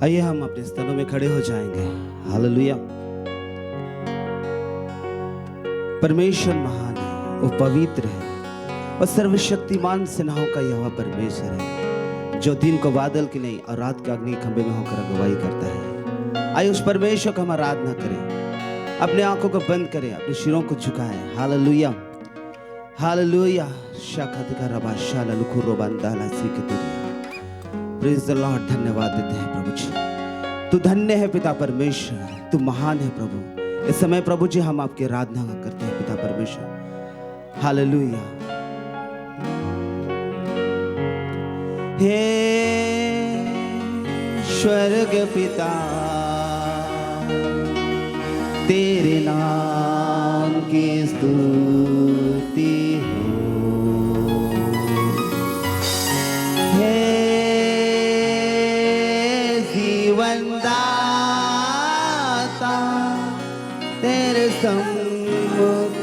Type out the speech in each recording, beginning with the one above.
आइए हम अपने स्थानों में खड़े हो जाएंगे। हालेलुया। परमेश्वर महान है, वो पवित्र है और सर्वशक्तिमान सेनाओं का यहोवा परमेश्वर है, जो दिन को बादल की नहीं और रात के अग्नि खंभे में होकर अगुवाई करता है। आइए उस परमेश्वर का हम आराधना करें, अपने आंखों को बंद करें, अपने सिरों को झुकाएं। Hallelujah hallelujah. शाखा रबा शाला लुखुरो बंदाला सीखतिरिया। Praise the lord. धन्यवाद देते हैं प्रभु जी, तू धन्य है पिता परमेश्वर, तू महान है प्रभु। इस समय प्रभु जी हम आपकी आराधना करते हैं पिता परमेश्वर। हालेलुया। हे स्वर्ग पिता, तेरे नाम की स्तुति हो। हे जीवन दाता, तेरे सम्मुख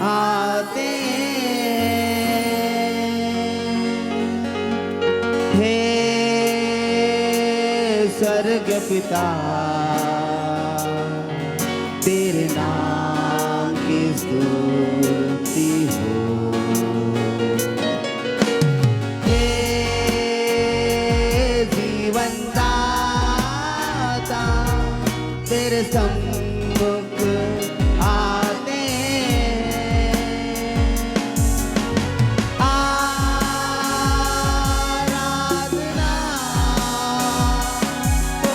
आते हे स्वर्ग पिता, तेरे नाम की स्तुति हो। हे जीवन दाता, तेरे सम्मुख आते आराधना ओ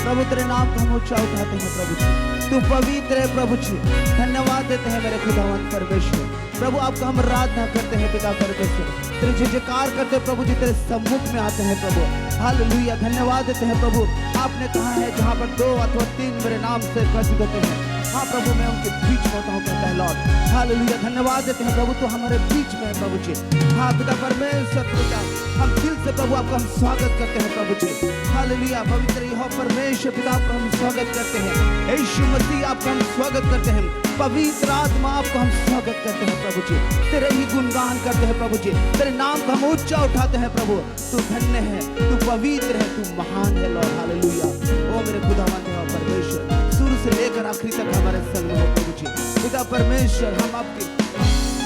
प्रभु तेरे नाम को हम ऊंचा उठाते हैं प्रभु जी, तू पवित्र है प्रभु जी। धन्यवाद देते हैं मेरे खुदावंद परमेश्वर। प्रभु आपका हम आराधना करते हैं पिता परमेश्वर, तेरे जयकार करते हैं प्रभु जी, तेरे सम्मुख में आते हैं प्रभु। हालेलुया। धन्यवाद देते हैं प्रभु, आपने कहा है जहाँ पर 2 अथवा 3 मेरे नाम से इकट्ठित होते हैं, हाँ प्रभु मैं उनके बीच में होता हूँ कहता है लॉर्ड। हालेलुया। धन्यवाद देते हैं प्रभु, तो हमारे बीच में है प्रभु जी। हाँ पिता परमेश्वर पिता, हम दिल से प्रभु आपका हम स्वागत करते हैं प्रभु जी। हालेलुया। पवित्र यहोवा परमेश्वर पिता आपका हम स्वागत करते हैं। यीशु मसीह आपका हम स्वागत करते हैं। पवित्र आत्मा आपको हम स्वागत करते हैं प्रभु जी, तेरे ही गुणगान करते हैं प्रभु जी, तेरे नाम को हम ऊंचा उठाते हैं प्रभु। तू धन्य है, तू पवित्र है, तू महान है लॉर्ड। हालेलुया। ओ मेरे खुदावंद है परमेश्वर, शुरू से लेकर आखिरी तक हमारे संग में हो प्रभु जी। खुदा परमेश्वर, हम आपकी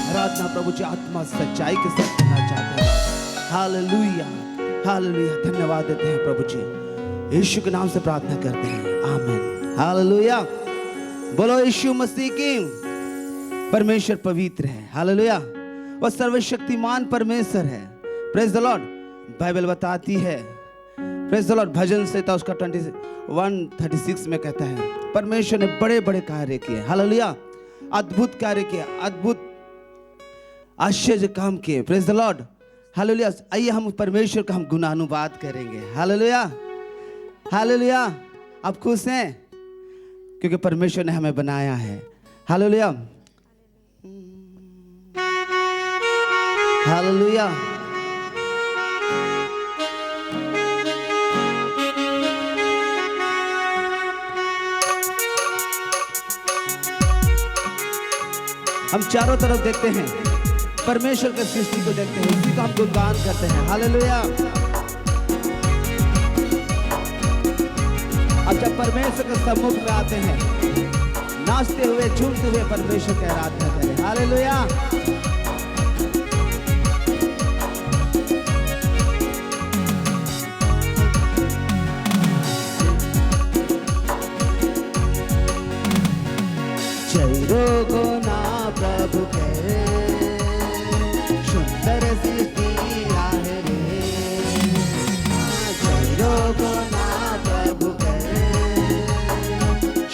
आराधना प्रभु जी आत्मा सच्चाई के साथ करना चाहते हैं। Hallelujah, hallelujah. धन्यवाद देते हैं प्रभु जी, यीशु के नाम से प्रार्थना करते हैं, आमीन। हालेलुया। बोलो यीशु मसीह की। परमेश्वर पवित्र है, हालेलुया। वह सर्वशक्तिमान परमेश्वर है। Praise the Lord. बाइबल बताती है, प्रेज द लॉर्ड, भजन संहिता उसका 136 में कहता है, परमेश्वर ने बड़े बड़े कार्य किए, हालेलुया। अद्भुत कार्य किए, अद्भुत आश्चर्य काम किए। Praise the Lord, hallelujah. आइए हम परमेश्वर का हम गुणानुवाद करेंगे। Hallelujah, hallelujah. आप खुश हैं क्योंकि परमेश्वर ने हमें बनाया है। Hallelujah, hallelujah. हम चारों तरफ देखते हैं, परमेश्वर के सृष्टि को देखते हैं, उसी का हम गुणगान करते हैं। हालेलुया। अब जब परमेश्वर के सम्मुख में आते हैं, नाचते हुए झूमते हुए परमेश्वर की आराधना करें। हालेलुया। जय को ना प्रभु के सुंदर सृष्टि आहे रे, जय को ना प्रभु के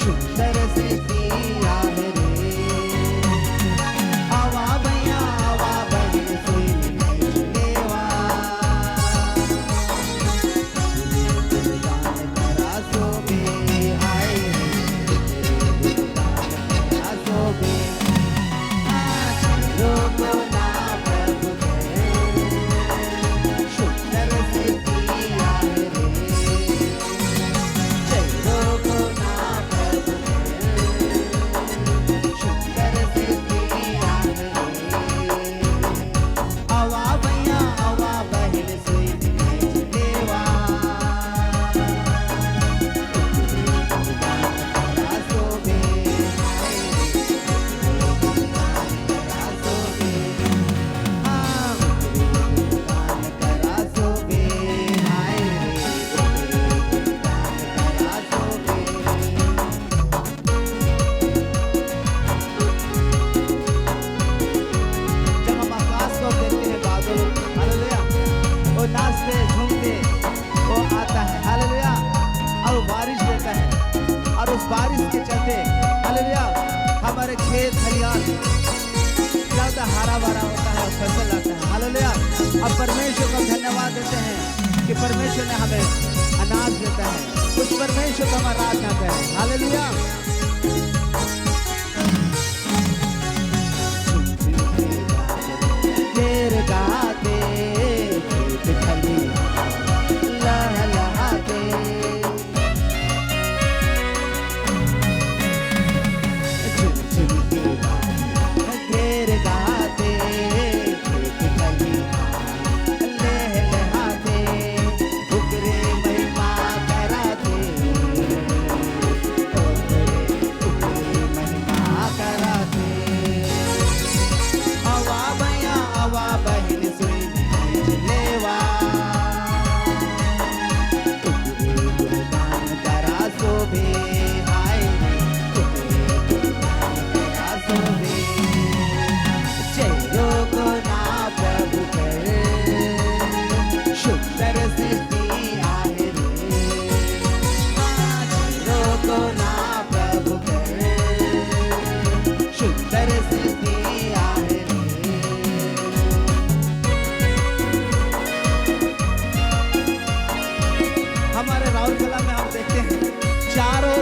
सुंदर सृष्टि आहे रे। आवा भैया आवा बहन सुई देवा, गुणगान करा सो में आए बारिश के चलते, हालेलुया, हमारे खेत खलियान ज्यादा हरा भरा होता है, फसल आता है। हालेलुया। अब परमेश्वर को धन्यवाद देते हैं कि परमेश्वर ने हमें अनाज देता है। उस परमेश्वर को हम आराधना करें। हालेलुया। तेरे गाते खेत खलियान लहलहाते,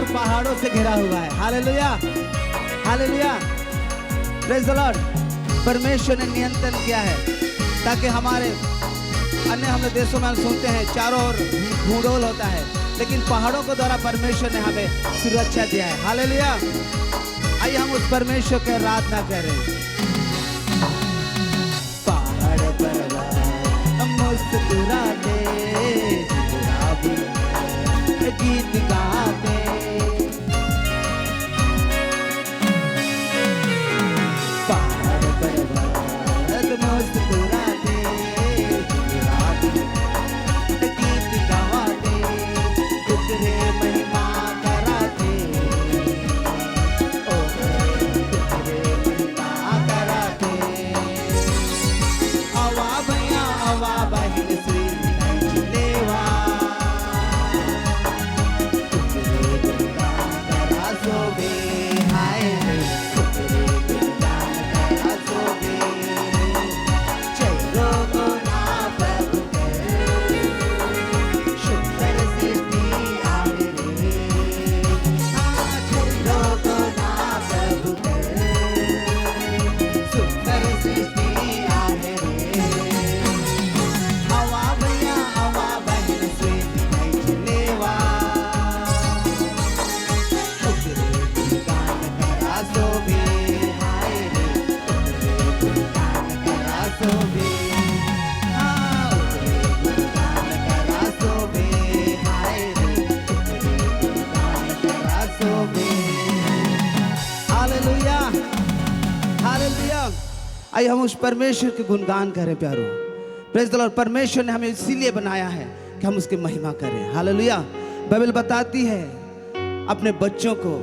पहाड़ों से घिरा हुआ है। Hallelujah, hallelujah, praise the Lord. परमेश्वर ने नियंत्रण किया है ताकि हमारे अन्य हम देशों में हम सुनते हैं चारों ओर भूडोल होता है, लेकिन पहाड़ों के द्वारा परमेश्वर ने हमें सुरक्षा दिया है। हालेलुया। आइए हम उस परमेश्वर की आराधना करें। पहाड़ पर्वत मुस्कुराते, गुलाबी गीत गाते, पहाड़ पर्वत मुस्कुराते, गुलाबी गीत गाते, तुझे महिमा कराते, ओ तुझे महिमा कराते। आवा भैया आवा बहिन श्री लेवा, तुझे गुणगान करा सोबे, हाय रे तुझे गुणगान करा सोबे, चलो गुना प्रभु के, सुंदर सृष्टि आहे रे, हाँ चलो गुना प्रभु के, सुंदर सृष्टि आहे रे। आवा भैया आवा बहिन स्वीटी नाही लेवा, तुझे गुणगान करा सोबे, हाय रे तुझे गुणगान करा सोबे, हाँ तुझे गुणगान करा सोबे, हाय रे तुझे गुणगान करा सोबे। Hallelujah hallelujah. आइए हम उस परमेश्वर के गुणगान करें प्यारो। Praise the Lord. परमेश्वर ने हमें इसीलिए बनाया है कि हम उसकी महिमा करें। हालेलुया। बाइबल बताती है अपने बच्चों को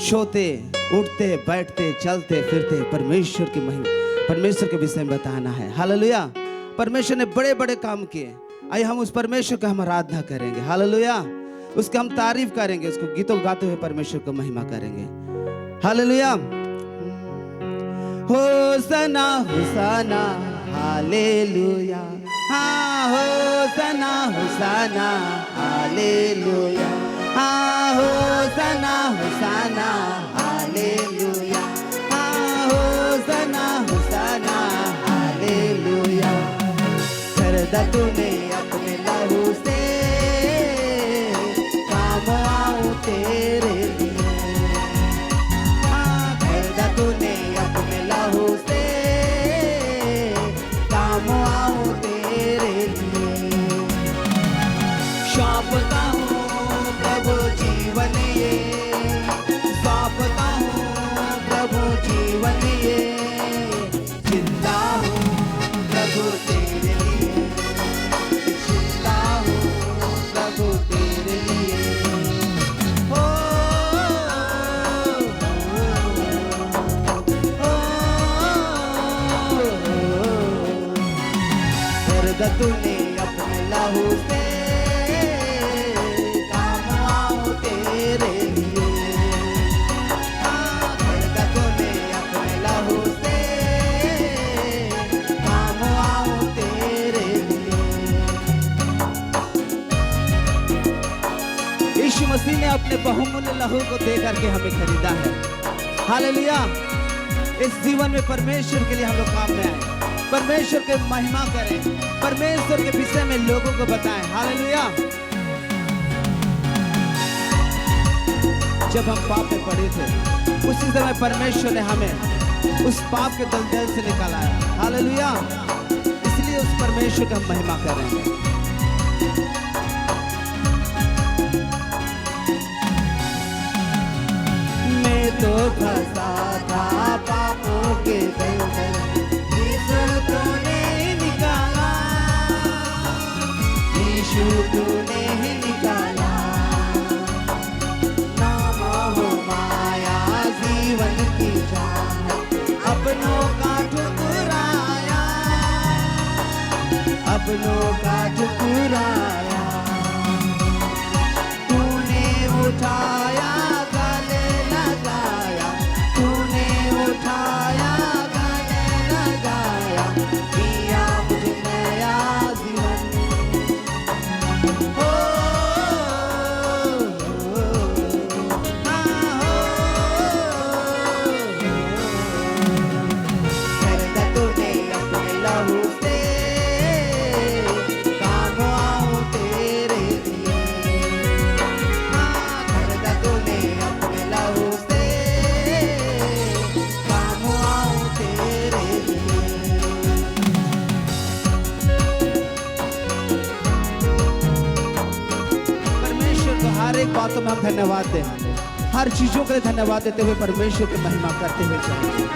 सोते उठते बैठते चलते फिरते परमेश्वर की महिमा, परमेश्वर के विषय में बताना है। हालेलुया। परमेश्वर ने बड़े बड़े काम किए। आइए हम उस परमेश्वर का हम आराधना करेंगे। हालेलुया। उसका हम तारीफ करेंगे, उसको गीतों गाते हुए परमेश्वर को महिमा करेंगे। हालेलुया। होसना होसना हालेलुया, हाँ होसना होसना हालेलुया, हाँ होसना होसना हालेलुया, हाँ होसना होसना हालेलुया। खरीदा तूने अपने लहू से, काम आऊं तेरे लिए, हाँ खरीदा तूने अपने लहू से, काम आऊं तेरे लिए। सौंपता हूँ प्रभु जीवन ये, सौंपता हूँ प्रभु जीवन ये, जिंदा हूँ प्रभु तेरे लिए, जिंदा हूँ प्रभु तेरे लिए। ओ खरीदा तूने अपने लहू से, काम आऊं तेरे लिए, हाँ खरीदा तूने अपने लहू से, काम आऊं तेरे लिए। यीशु मसीह ने अपने बहुमूल्य लहू को दे करके हमें खरीदा है। हालेलुया। इस जीवन में परमेश्वर के लिए हम लोग काम में आए, परमेश्वर के महिमा करें, परमेश्वर के विषय में लोगों को बताएं। हालेलुया। जब हम पाप में पड़े थे उसी समय परमेश्वर ने हमें उस पाप के दलदल से निकाला है। हालेलुया। इसलिए उस परमेश्वर की हम महिमा करेंगे। मैं तो फंसा था पापों के दलदल, यीशु तूने निकाला, यीशु तूने ही निकाला। नाम हो माया जीवन की जान, अपनों का ठुकराया, अपनों का ठुकराया। तूने उठाया गले लगाया, तूने उठाया गले लगाया, दिया मुझे नया जीवन। हो खरीदा तूने अपने लहू से, बातों में हम धन्यवाद दें, हर चीजों के लिए धन्यवाद देते हुए परमेश्वर की महिमा करते हुए चलेंगे।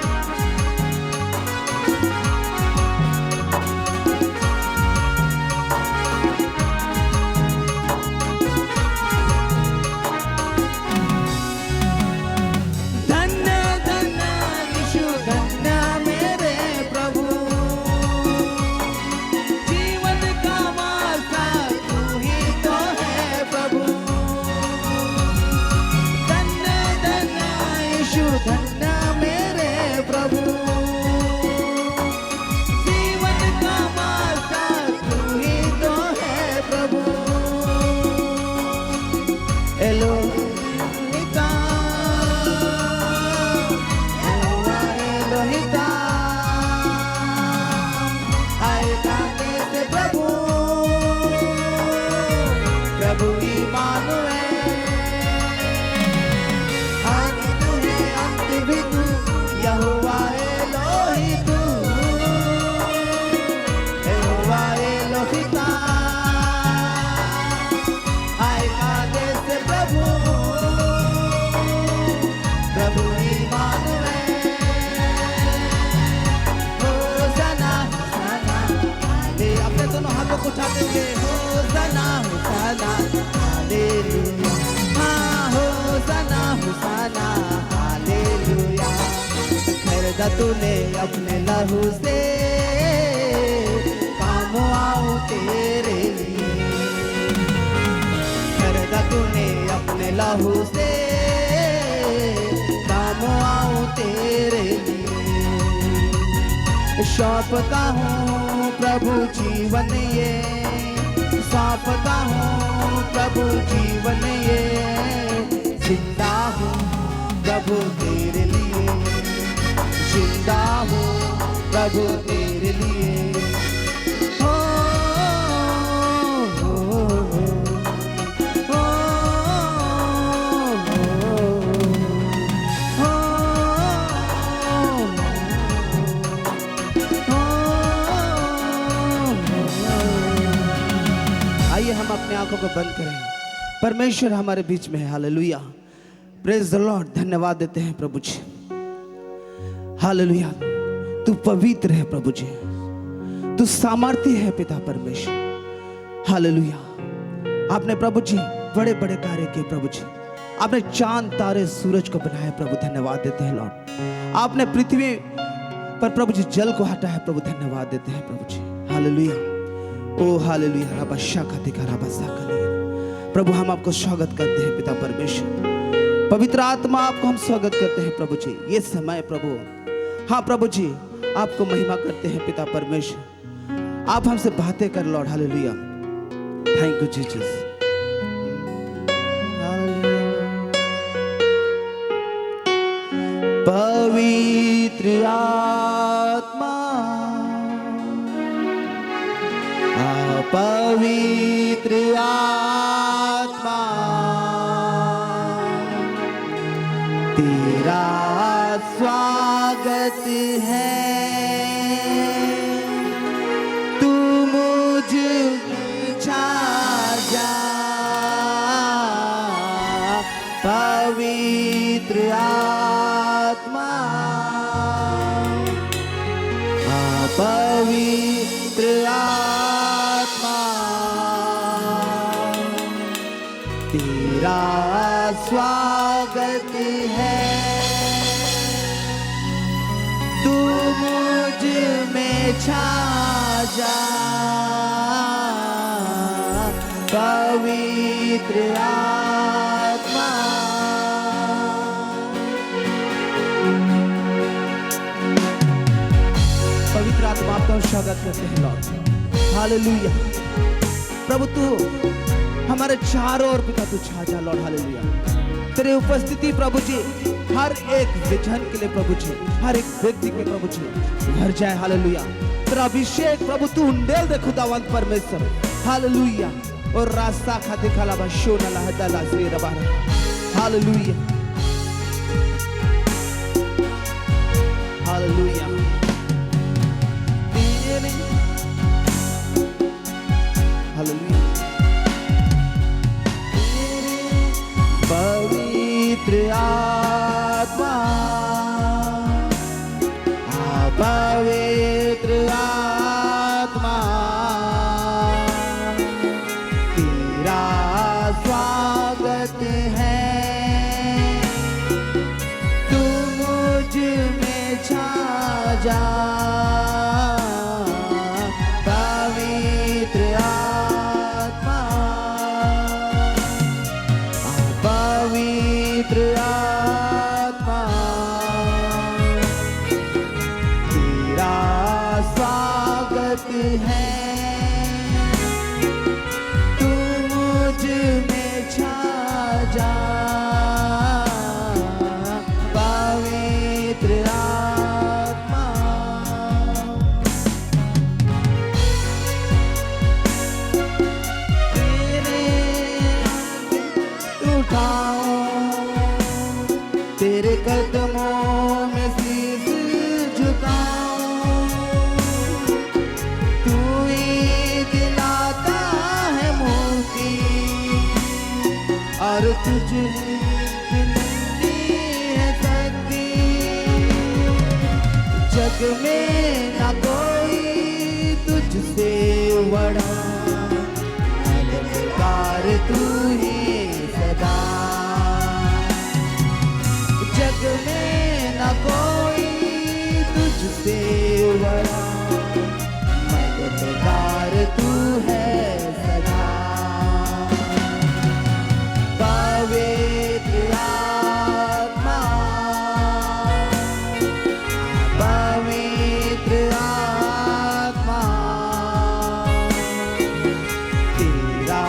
उठाते हुए होसाना होसाना हालेलुया, हाँ होसाना होसाना हालेलुया। खरीदा तूने अपने लहू से, काम आऊं तेरे लिए। खरीदा तूने अपने लहू से, काम आऊं तेरे लिए। सौंपता हूँ प्रभु जीवन ये, सौंपता हूँ प्रभु जीवन ये। जिंदा हूँ प्रभु तेरे लिए, जिंदा हूँ प्रभु तेरे लिए। हो, हो, हो, हो, आइए हम अपने आंखों को बंद करें। परमेश्वर हमारे बीच में है। Hallelujah, praise the lord. धन्यवाद देते हैं प्रभु जी। हालेलुया, तू पवित्र है प्रभु जी, तू सामर्थ्य है पिता परमेश्वर। हालेलुया, आपने प्रभु जी बड़े बड़े कार्य किए प्रभु जी। आपने चांद तारे सूरज को बनाया प्रभु, धन्यवाद देते हैं लॉर्ड। आपने पृथ्वी पर प्रभु जी जल को हटाया प्रभु, धन्यवाद देते हैं प्रभु जी। हालेलुया, ओ हालेलुया, रबा शाखा दिखा रबा साका। प्रभु हम आपको स्वागत करते हैं पिता परमेश्वर। पवित्र आत्मा आपको हम स्वागत करते हैं प्रभु जी। ये समय प्रभु, हाँ प्रभु जी आपको महिमा करते हैं पिता परमेश्वर। आप हमसे बातें कर Lord. Hallelujah, thank you Jesus. पवित्र आत्मा, पवित्र आत्मा, तेरा स्वागत है। तू मुझ में छा जा, पवित्र आत्मा, पवित्र आत्मा, तेरा स्वागत है। तू मुझ में छा जा, पवित्र आत्मा। पवित्र आत्मा आपका हम स्वागत करते हैं लॉर्ड। हालेलुया, प्रभु तू हमारे चारों ओर पिता तू छा जा लॉर्ड। हालेलुया, तेरी उपस्थिति प्रभु जी हर एक विजन के लिए प्रभु जी, हर एक व्यक्ति के प्रभु जी भर जाए। हालेलुया, तेरा अभिषेक प्रभु तू उंडेल दे खुदावंत परमेश्वर। हालेलुया, और रास्ता खाते खाला बशो न लहदा लाज़ी रबा। Hallelujah, hallelujah, hallelujah. जा पवित्र आत्मा, पवित्र आत्मा तेरा स्वागत है, तू मुझ में छा जा पवित्र आत्मा। तेरे उठाऊं, तेरे कदमों में शीश झुकाऊं, तू ही दिलाता है मुक्ति और तुझे मिलती है शक्ति। जग में ना कोई तुझसे बड़ा, मददगार तू ही सदा। जग में ना कोई तुझसे बड़ा, मददगार तू है सदा। पवित्र आत्मा, पवित्र आत्मा तेरा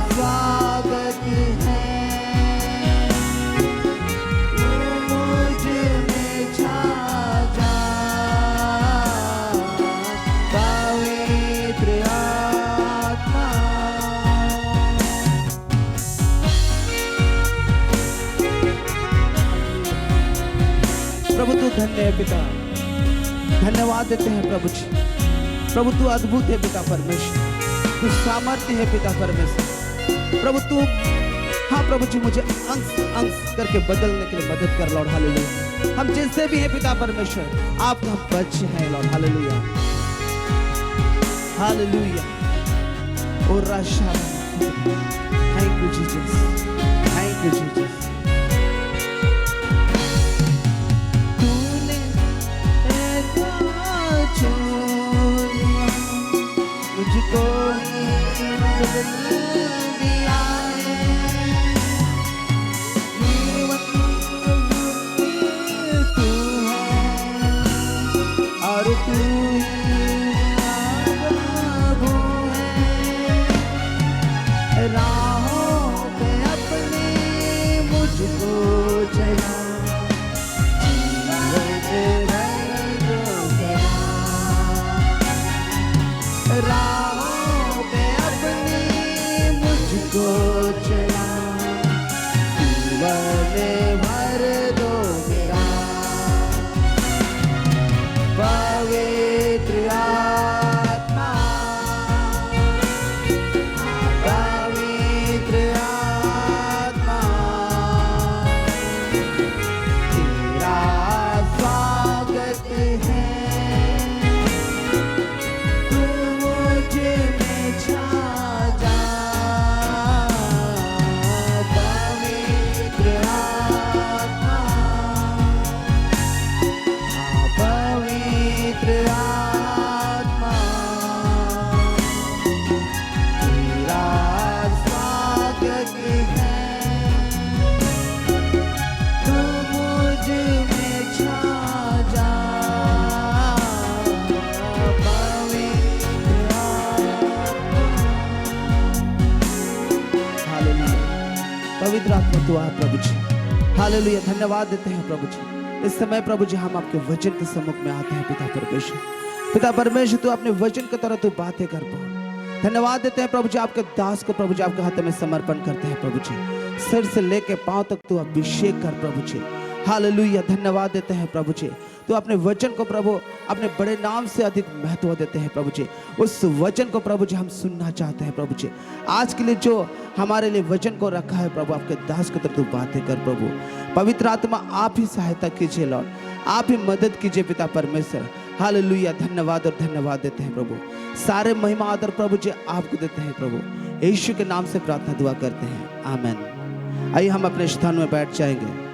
स्वागत है, तू मुझ में छा जा पवित्र आत्मा। प्रभु तू धन्य है पिता, धन्यवाद देते हैं प्रभु जी। प्रभु तू अद्भुत है पिता परमेश्वर, तू सामर्थ्य है पिता परमेश्वर। प्रभु तू, हाँ प्रभु जी, मुझे अंश अंश करके बदलने के लिए मदद कर लॉर्ड। हालेलुया। हम जैसे भी हैं पिता परमेश्वर, आपका बच्चे हैं लॉर्ड। Hallelujah, hallelujah. और राशा, thank you Jesus, thank you Jesus. तूने ऐसा चुन लिया, मुझको ही बदल दिया है। जीवन तू है और तू ही प्रभु है। राहों पे अपनी मुझको चला, राहों पे अपनी मुझको चला, जीवन भर दो मेरा। पवित्र आत्मा, पवित्र आत्मा तेरा स्वागत है, तू मुझ में छा जा पवित्र आत्मा, पवित्र आत्मा तेरा स्वागत है, तू मुझ में छा जा पवित्र आत्मा। हालेलुया। पवित्र आत्मा तू आ प्रभु जी। हालेलुया। धन्यवाद देते हैं प्रभु जी। इस समय प्रभु जी हम आपके वचन के सम्मुख में आते हैं पिता परमेश्वर। पिता परमेश्वर तू अपने वचन की तरह तू बातें कर पाओ। धन्यवाद देते हैं प्रभु जी, आपके दास को प्रभु जी आपके हाथ में समर्पण करते हैं प्रभु जी। सिर से लेके पांव तक तू अभिषेक कर प्रभु जी। हालेलुया। धन्यवाद देते हैं प्रभु जी, तो अपने वचन को प्रभु अपने बड़े नाम से अधिक महत्व देते हैं प्रभु जी। उस वचन को प्रभु जी हम सुनना चाहते हैं प्रभु जी। आज के लिए जो हमारे लिए वचन को रखा है प्रभु, आपके दास की तरफ तू बातें कर प्रभु। पवित्र आत्मा आप ही सहायता कीजिए लॉर्ड, आप ही मदद कीजिए पिता परमेश्वर। हालेलुया। धन्यवाद और धन्यवाद देते हैं प्रभु। सारे महिमा आदर प्रभु जी आपको देते हैं प्रभु। यीशु के नाम से प्रार्थना दुआ करते हैं, आमीन। आइए हम अपने स्थान में बैठ जाएंगे।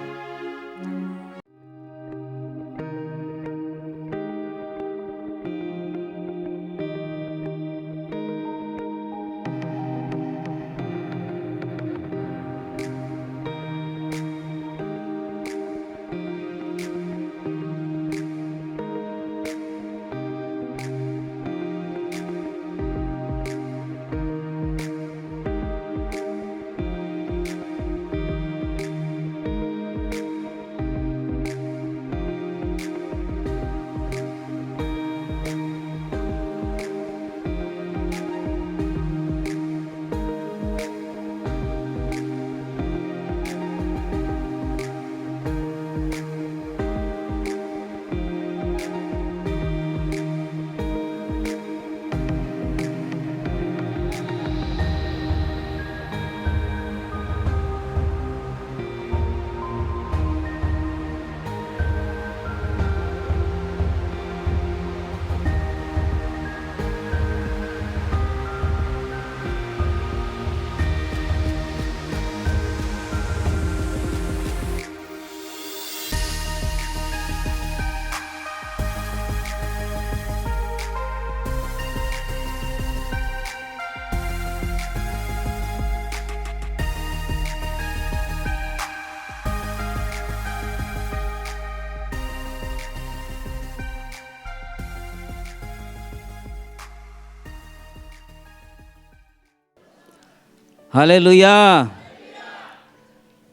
Hallelujah,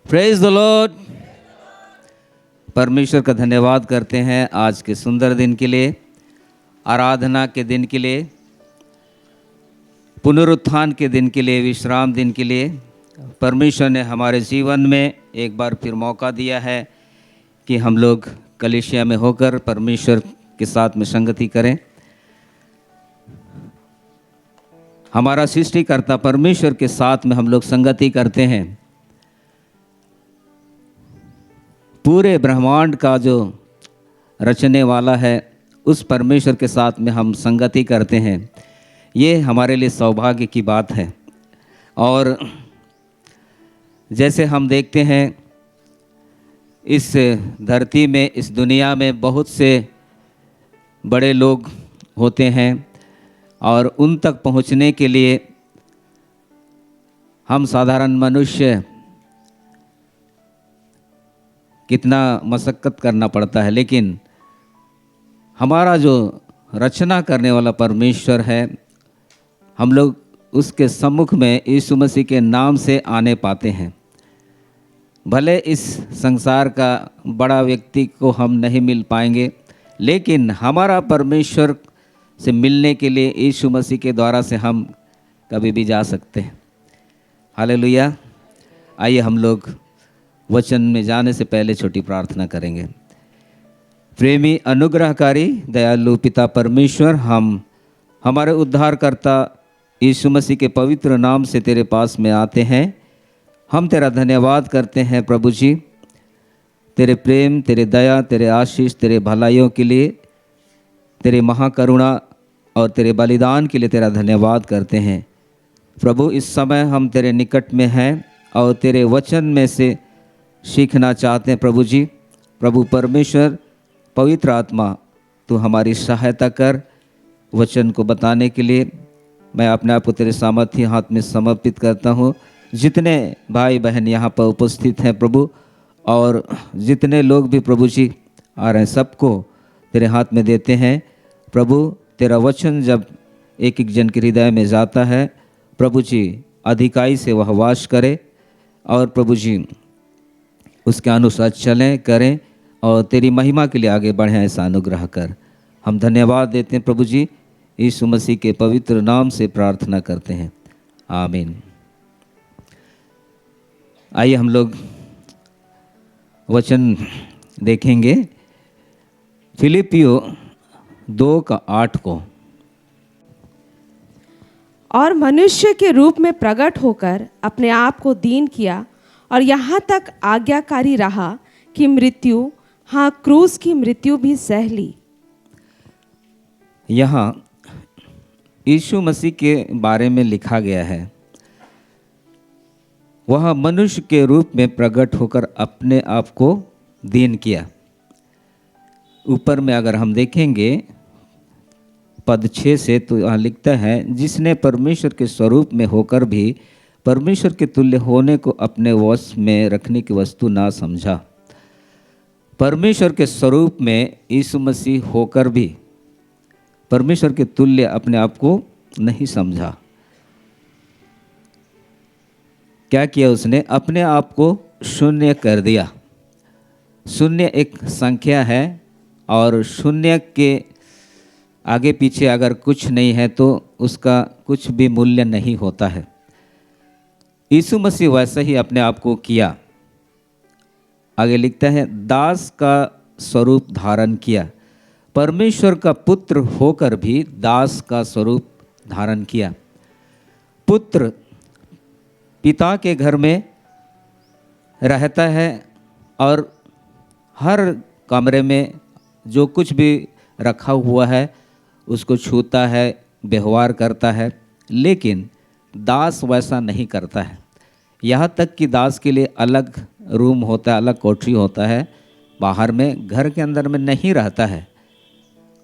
praise the Lord. परमेश्वर का धन्यवाद करते हैं आज के सुंदर दिन के लिए, आराधना के दिन के लिए, पुनरुत्थान के दिन के लिए, विश्राम दिन के लिए। परमेश्वर ने हमारे जीवन में एक बार फिर मौका दिया है कि हम लोग कलीसिया में होकर परमेश्वर के साथ में संगति करें। हमारा सृष्टिकर्ता परमेश्वर के साथ में हम लोग संगति करते हैं। पूरे ब्रह्मांड का जो रचने वाला है उस परमेश्वर के साथ में हम संगति करते हैं। ये हमारे लिए सौभाग्य की बात है। और जैसे हम देखते हैं इस धरती में, इस दुनिया में बहुत से बड़े लोग होते हैं और उन तक पहुंचने के लिए हम साधारण मनुष्य कितना मशक्क़त करना पड़ता है, लेकिन हमारा जो रचना करने वाला परमेश्वर है, हम लोग उसके सम्मुख में यीशु मसीह के नाम से आने पाते हैं। भले इस संसार का बड़ा व्यक्ति को हम नहीं मिल पाएंगे, लेकिन हमारा परमेश्वर से मिलने के लिए यीशु मसीह के द्वारा से हम कभी भी जा सकते हैं। हालेलुया। आइए हम लोग वचन में जाने से पहले छोटी प्रार्थना करेंगे। प्रेमी अनुग्रहकारी दयालु पिता परमेश्वर, हम हमारे उद्धारकर्ता यीशु मसीह के पवित्र नाम से तेरे पास में आते हैं। हम तेरा धन्यवाद करते हैं प्रभु जी, तेरे प्रेम, तेरे दया, तेरे आशीष, तेरे भलाइयों के लिए, तेरे महाकरुणा और तेरे बलिदान के लिए तेरा धन्यवाद करते हैं प्रभु। इस समय हम तेरे निकट में हैं और तेरे वचन में से सीखना चाहते हैं प्रभु जी। प्रभु परमेश्वर, पवित्र आत्मा, तू हमारी सहायता कर वचन को बताने के लिए। मैं अपने आप को तेरे सामर्थ्य हाथ में समर्पित करता हूँ। जितने भाई बहन यहाँ पर उपस्थित हैं प्रभु, और जितने लोग भी प्रभु जी आ रहे हैं, सबको तेरे हाथ में देते हैं प्रभु। तेरा वचन जब एक एक जन के हृदय में जाता है प्रभु जी, अधिकाई से वह वास करे और प्रभु जी उसके अनुसार चलें, करें और तेरी महिमा के लिए आगे बढ़ें, ऐसा अनुग्रह कर। हम धन्यवाद देते हैं प्रभु जी, यीशु मसीह के पवित्र नाम से प्रार्थना करते हैं, आमीन। आइए हम लोग वचन देखेंगे फिलिपियो 2:8 को। और मनुष्य के रूप में प्रकट होकर अपने आप को दीन किया और यहाँ तक आज्ञाकारी रहा कि मृत्यु, हाँ क्रूस की मृत्यु भी सह ली। यहाँ यीशु मसीह के बारे में लिखा गया है, वह मनुष्य के रूप में प्रकट होकर अपने आप को दीन किया। ऊपर में अगर हम देखेंगे पद 6 से, तो यहाँ लिखता है, जिसने परमेश्वर के स्वरूप में होकर भी परमेश्वर के तुल्य होने को अपने वश में रखने की वस्तु ना समझा। परमेश्वर के स्वरूप में यीशु मसीह होकर भी परमेश्वर के तुल्य अपने आप को नहीं समझा। क्या किया उसने? अपने आप को शून्य कर दिया। शून्य एक संख्या है और शून्य के आगे पीछे अगर कुछ नहीं है तो उसका कुछ भी मूल्य नहीं होता है। यीशु मसीह वैसे ही अपने आप को किया। आगे लिखता है, दास का स्वरूप धारण किया। परमेश्वर का पुत्र होकर भी दास का स्वरूप धारण किया। पुत्र पिता के घर में रहता है और हर कमरे में जो कुछ भी रखा हुआ है उसको छूता है, व्यवहार करता है, लेकिन दास वैसा नहीं करता है। यहाँ तक कि दास के लिए अलग रूम होता है, अलग कोठरी होता है, बाहर में, घर के अंदर में नहीं रहता है।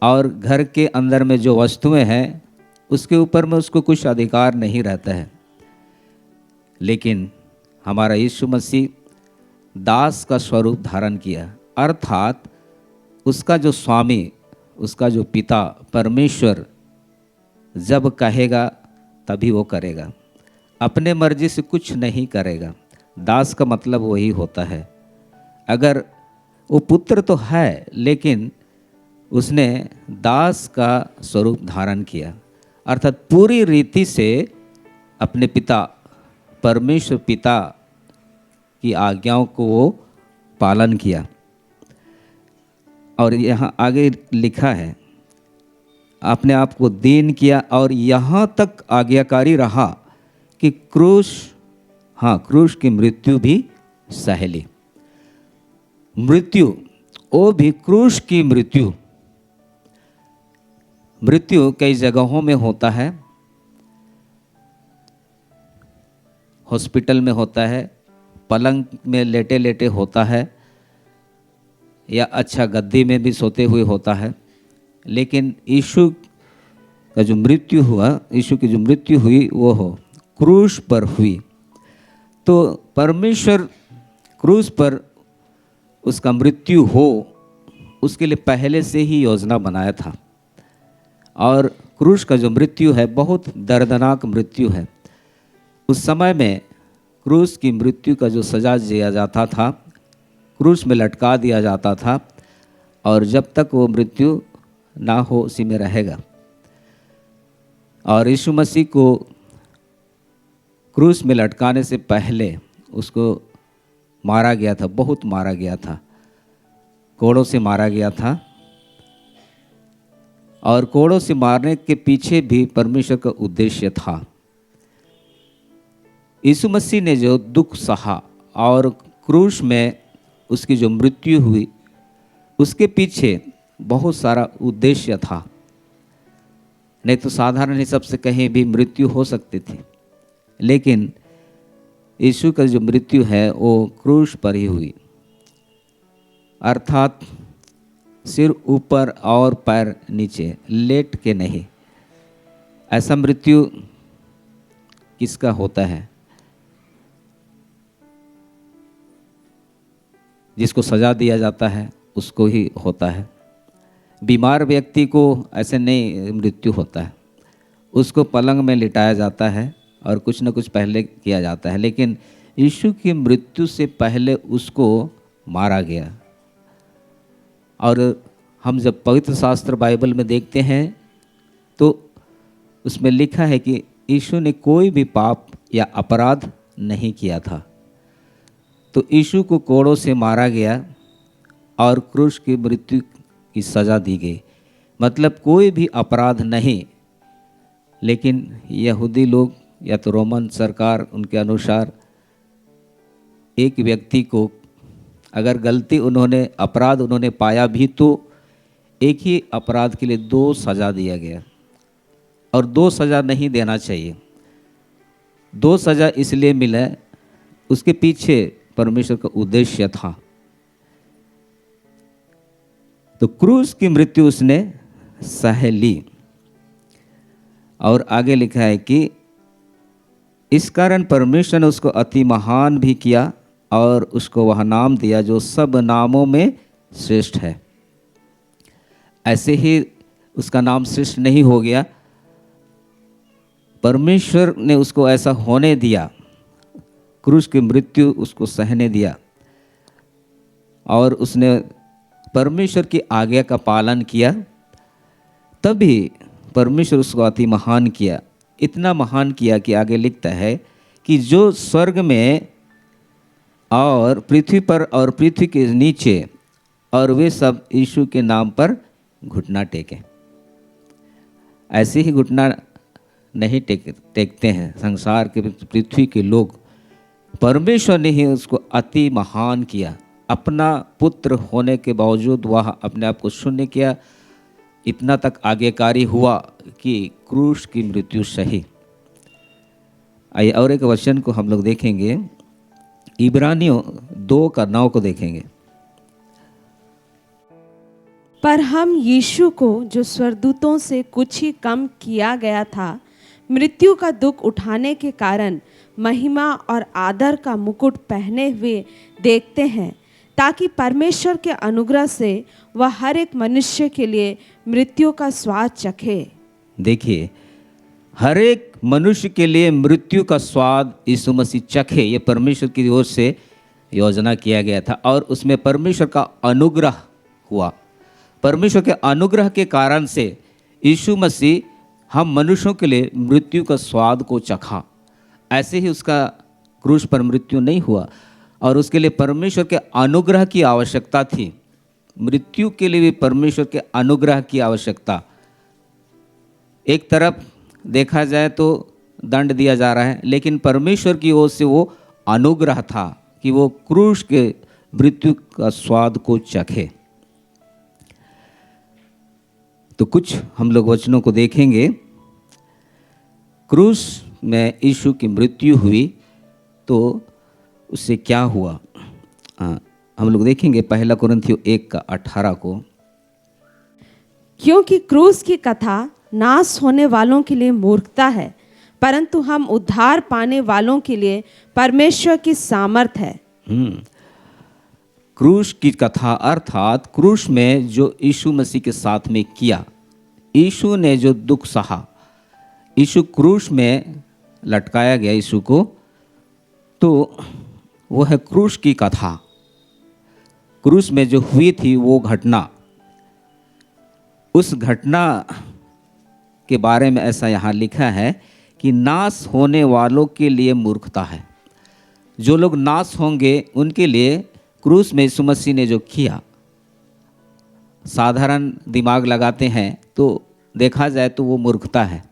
और घर के अंदर में जो वस्तुएं हैं उसके ऊपर में उसको कुछ अधिकार नहीं रहता है। लेकिन हमारा यीशु मसीह दास का स्वरूप धारण किया, अर्थात उसका जो स्वामी, उसका जो पिता परमेश्वर जब कहेगा तभी वो करेगा। अपने मर्जी से कुछ नहीं करेगा। दास का मतलब वही होता है। अगर वो पुत्र तो है लेकिन उसने दास का स्वरूप धारण किया, अर्थात पूरी रीति से अपने पिता परमेश्वर पिता की आज्ञाओं को वो पालन किया। और यहाँ आगे लिखा है अपने आप को दीन किया और यहाँ तक आज्ञाकारी रहा कि क्रूस की मृत्यु भी सह ली। मृत्यु, वो भी क्रूस की मृत्यु। मृत्यु कई जगहों में होता है, हॉस्पिटल में होता है, पलंग में लेटे लेटे होता है, या अच्छा गद्दी में भी सोते हुए होता है। लेकिन यीशु का जो मृत्यु हुआ, यीशु की जो मृत्यु हुई वो हो क्रूस पर हुई। तो परमेश्वर क्रूस पर उसका मृत्यु हो उसके लिए पहले से ही योजना बनाया था। और क्रूस का जो मृत्यु है बहुत दर्दनाक मृत्यु है। उस समय में क्रूस की मृत्यु का जो सजा दिया जाता था, क्रूस में लटका दिया जाता था और जब तक वो मृत्यु ना हो उसी में रहेगा। और यीशु मसीह को क्रूस में लटकाने से पहले उसको मारा गया था, बहुत मारा गया था, कोड़ों से मारा गया था। और कोड़ों से मारने के पीछे भी परमेश्वर का उद्देश्य था। यीशु मसीह ने जो दुख सहा और क्रूस में उसकी जो मृत्यु हुई उसके पीछे बहुत सारा उद्देश्य था। नहीं तो साधारण हिसाब से कहीं भी मृत्यु हो सकती थी, लेकिन यीशु का जो मृत्यु है वो क्रूस पर ही हुई, अर्थात सिर ऊपर और पैर नीचे, लेट के नहीं। ऐसा मृत्यु किसका होता है? जिसको सजा दिया जाता है उसको ही होता है। बीमार व्यक्ति को ऐसे नहीं मृत्यु होता है, उसको पलंग में लिटाया जाता है और कुछ न कुछ पहले किया जाता है। लेकिन यीशु की मृत्यु से पहले उसको मारा गया। और हम जब पवित्र शास्त्र बाइबल में देखते हैं तो उसमें लिखा है कि यीशु ने कोई भी पाप या अपराध नहीं किया था। तो यीशु को कोड़ों से मारा गया और क्रूस की मृत्यु की सज़ा दी गई, मतलब कोई भी अपराध नहीं। लेकिन यहूदी लोग या तो रोमन सरकार उनके अनुसार एक व्यक्ति को अगर गलती उन्होंने अपराध उन्होंने पाया भी तो एक ही अपराध के लिए 2 सज़ा दिया गया, और 2 सज़ा नहीं देना चाहिए। 2 सज़ा इसलिए मिला, उसके पीछे परमेश्वर का उद्देश्य था। तो क्रूस की मृत्यु उसने सह ली। और आगे लिखा है कि इस कारण परमेश्वर ने उसको अति महान भी किया और उसको वह नाम दिया जो सब नामों में श्रेष्ठ है। ऐसे ही उसका नाम श्रेष्ठ नहीं हो गया, परमेश्वर ने उसको ऐसा होने दिया, क्रूस की मृत्यु उसको सहने दिया और उसने परमेश्वर की आज्ञा का पालन किया, तभी परमेश्वर उसको अति महान किया। इतना महान किया कि आगे लिखता है कि जो स्वर्ग में और पृथ्वी पर और पृथ्वी के नीचे और वे सब यीशु के नाम पर घुटना टेके। ऐसे ही घुटना नहीं टेकते हैं संसार के पृथ्वी के लोग। परमेश्वर ने ही उसको अति महान किया। अपना पुत्र होने के बावजूद वह अपने आप को शून्य किया, इतना तक आज्ञाकारी हुआ कि क्रूस की मृत्यु सही। आइए और एक वचन को हम लोग देखेंगे, इब्रानियों 2:9 को देखेंगे। पर हम यीशु को, जो स्वर्गदूतों से कुछ ही कम किया गया था, मृत्यु का दुख उठाने के कारण महिमा और आदर का मुकुट पहने हुए देखते हैं, ताकि परमेश्वर के अनुग्रह से वह हर एक मनुष्य के लिए मृत्यु का स्वाद चखे। देखिए, हर एक मनुष्य के लिए मृत्यु का स्वाद यीशु मसीह चखे, ये परमेश्वर की ओर से योजना किया गया था और उसमें परमेश्वर का अनुग्रह हुआ। परमेश्वर के अनुग्रह के कारण से यीशु मसीह हम मनुष्यों के लिए मृत्यु का स्वाद को चखा। ऐसे ही उसका क्रूस पर मृत्यु नहीं हुआ और उसके लिए परमेश्वर के अनुग्रह की आवश्यकता थी। मृत्यु के लिए भी परमेश्वर के अनुग्रह की आवश्यकता। एक तरफ देखा जाए तो दंड दिया जा रहा है, लेकिन परमेश्वर की ओर से वो अनुग्रह था कि वो क्रूस के मृत्यु का स्वाद को चखे। तो कुछ हम लोग वचनों को देखेंगे। क्रूस में यीशु की मृत्यु हुई तो उससे क्या हुआ, हम लोग देखेंगे 1 कुरिन्थियों 1:18 को। क्योंकि क्रूस की कथा नाश होने वालों के लिए मूर्खता है, परंतु हम उद्धार पाने वालों के लिए परमेश्वर की सामर्थ है। क्रूस की कथा अर्थात क्रूस में जो यीशु मसीह के साथ में किया, यीशु ने जो दुख सहा, यीशु क्रूस में लटकाया गया यीशु को, तो वो है क्रूस की कथा। क्रूस में जो हुई थी वो घटना, उस घटना के बारे में ऐसा यहाँ लिखा है कि नाश होने वालों के लिए मूर्खता है। जो लोग नाश होंगे उनके लिए क्रूस में यीशु मसीह ने जो किया, साधारण दिमाग लगाते हैं तो देखा जाए तो वो मूर्खता है,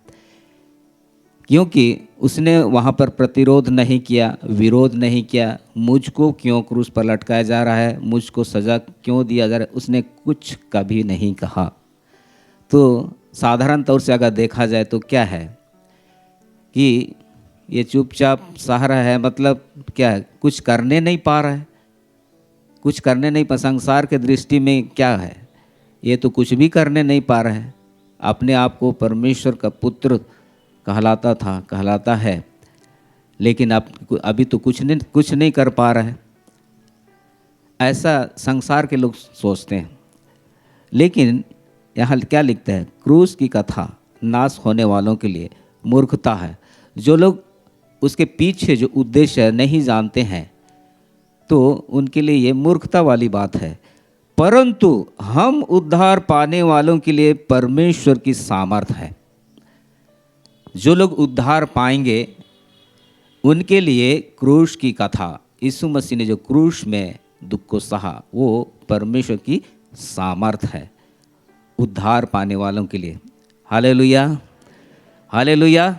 क्योंकि उसने वहाँ पर प्रतिरोध नहीं किया, विरोध नहीं किया। मुझको क्यों क्रूस पर लटकाया जा रहा है, मुझको सज़ा क्यों दिया जा रहा है, उसने कुछ कभी नहीं कहा। तो साधारण तौर से अगर देखा जाए तो क्या है कि ये चुपचाप सह रहा है, मतलब क्या है, कुछ करने नहीं पा रहा है, कुछ करने नहीं पा। संसार के दृष्टि में क्या है, ये तो कुछ भी करने नहीं पा रहा है। अपने आप को परमेश्वर का पुत्र कहलाता है, लेकिन अभी तो कुछ नहीं कर पा रहा है, ऐसा संसार के लोग सोचते हैं। लेकिन यहाँ क्या लिखता है, क्रूस की कथा नाश होने वालों के लिए मूर्खता है। जो लोग उसके पीछे जो उद्देश्य है नहीं जानते हैं तो उनके लिए ये मूर्खता वाली बात है, परंतु हम उद्धार पाने वालों के लिए परमेश्वर की सामर्थ है। जो लोग उद्धार पाएंगे उनके लिए क्रूस की कथा, यीशु मसीह ने जो क्रूस में दुख को सहा, वो परमेश्वर की सामर्थ है उद्धार पाने वालों के लिए। Hallelujah, hallelujah.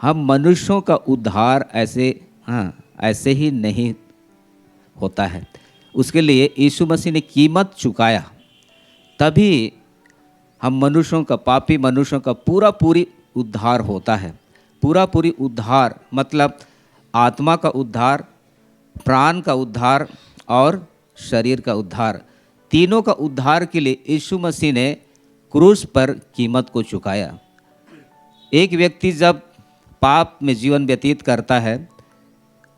हम मनुष्यों का उद्धार ऐसे ही नहीं होता है, उसके लिए यीशु मसीह ने कीमत चुकाया, तभी हम मनुष्यों का, पापी मनुष्यों का पूरी उद्धार होता है। पूरी उद्धार मतलब आत्मा का उद्धार, प्राण का उद्धार और शरीर का उद्धार, तीनों का उद्धार के लिए यीशु मसीह ने क्रूस पर कीमत को चुकाया। एक व्यक्ति जब पाप में जीवन व्यतीत करता है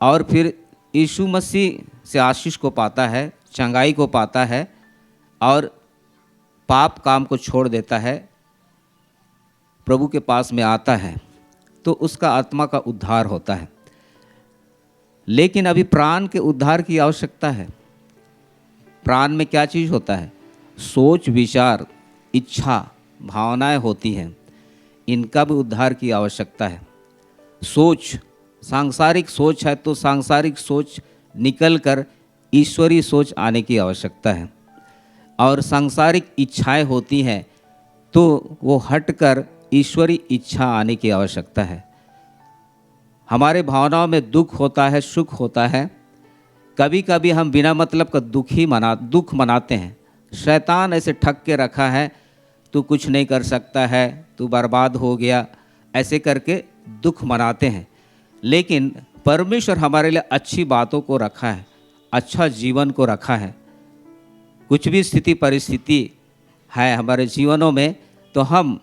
और फिर यीशु मसीह से आशीष को पाता है, चंगाई को पाता है और पाप काम को छोड़ देता है, प्रभु के पास में आता है, तो उसका आत्मा का उद्धार होता है। लेकिन अभी प्राण के उद्धार की आवश्यकता है। प्राण में क्या चीज़ होता है, सोच, विचार, इच्छा, भावनाएं होती हैं, इनका भी उद्धार की आवश्यकता है। सोच, सांसारिक सोच है तो सांसारिक सोच निकल कर ईश्वरीय सोच आने की आवश्यकता है, और सांसारिक इच्छाएं होती हैं तो वो हटकर ईश्वरीय इच्छा आने की आवश्यकता है। हमारे भावनाओं में दुख होता है, सुख होता है, कभी कभी हम बिना मतलब का दुख मनाते हैं। शैतान ऐसे ठग के रखा है, तू कुछ नहीं कर सकता है, तू बर्बाद हो गया, ऐसे करके दुख मनाते हैं। लेकिन परमेश्वर हमारे लिए अच्छी बातों को रखा है, अच्छा जीवन को रखा है। कुछ भी स्थिति परिस्थिति है हमारे जीवनों में, तो हम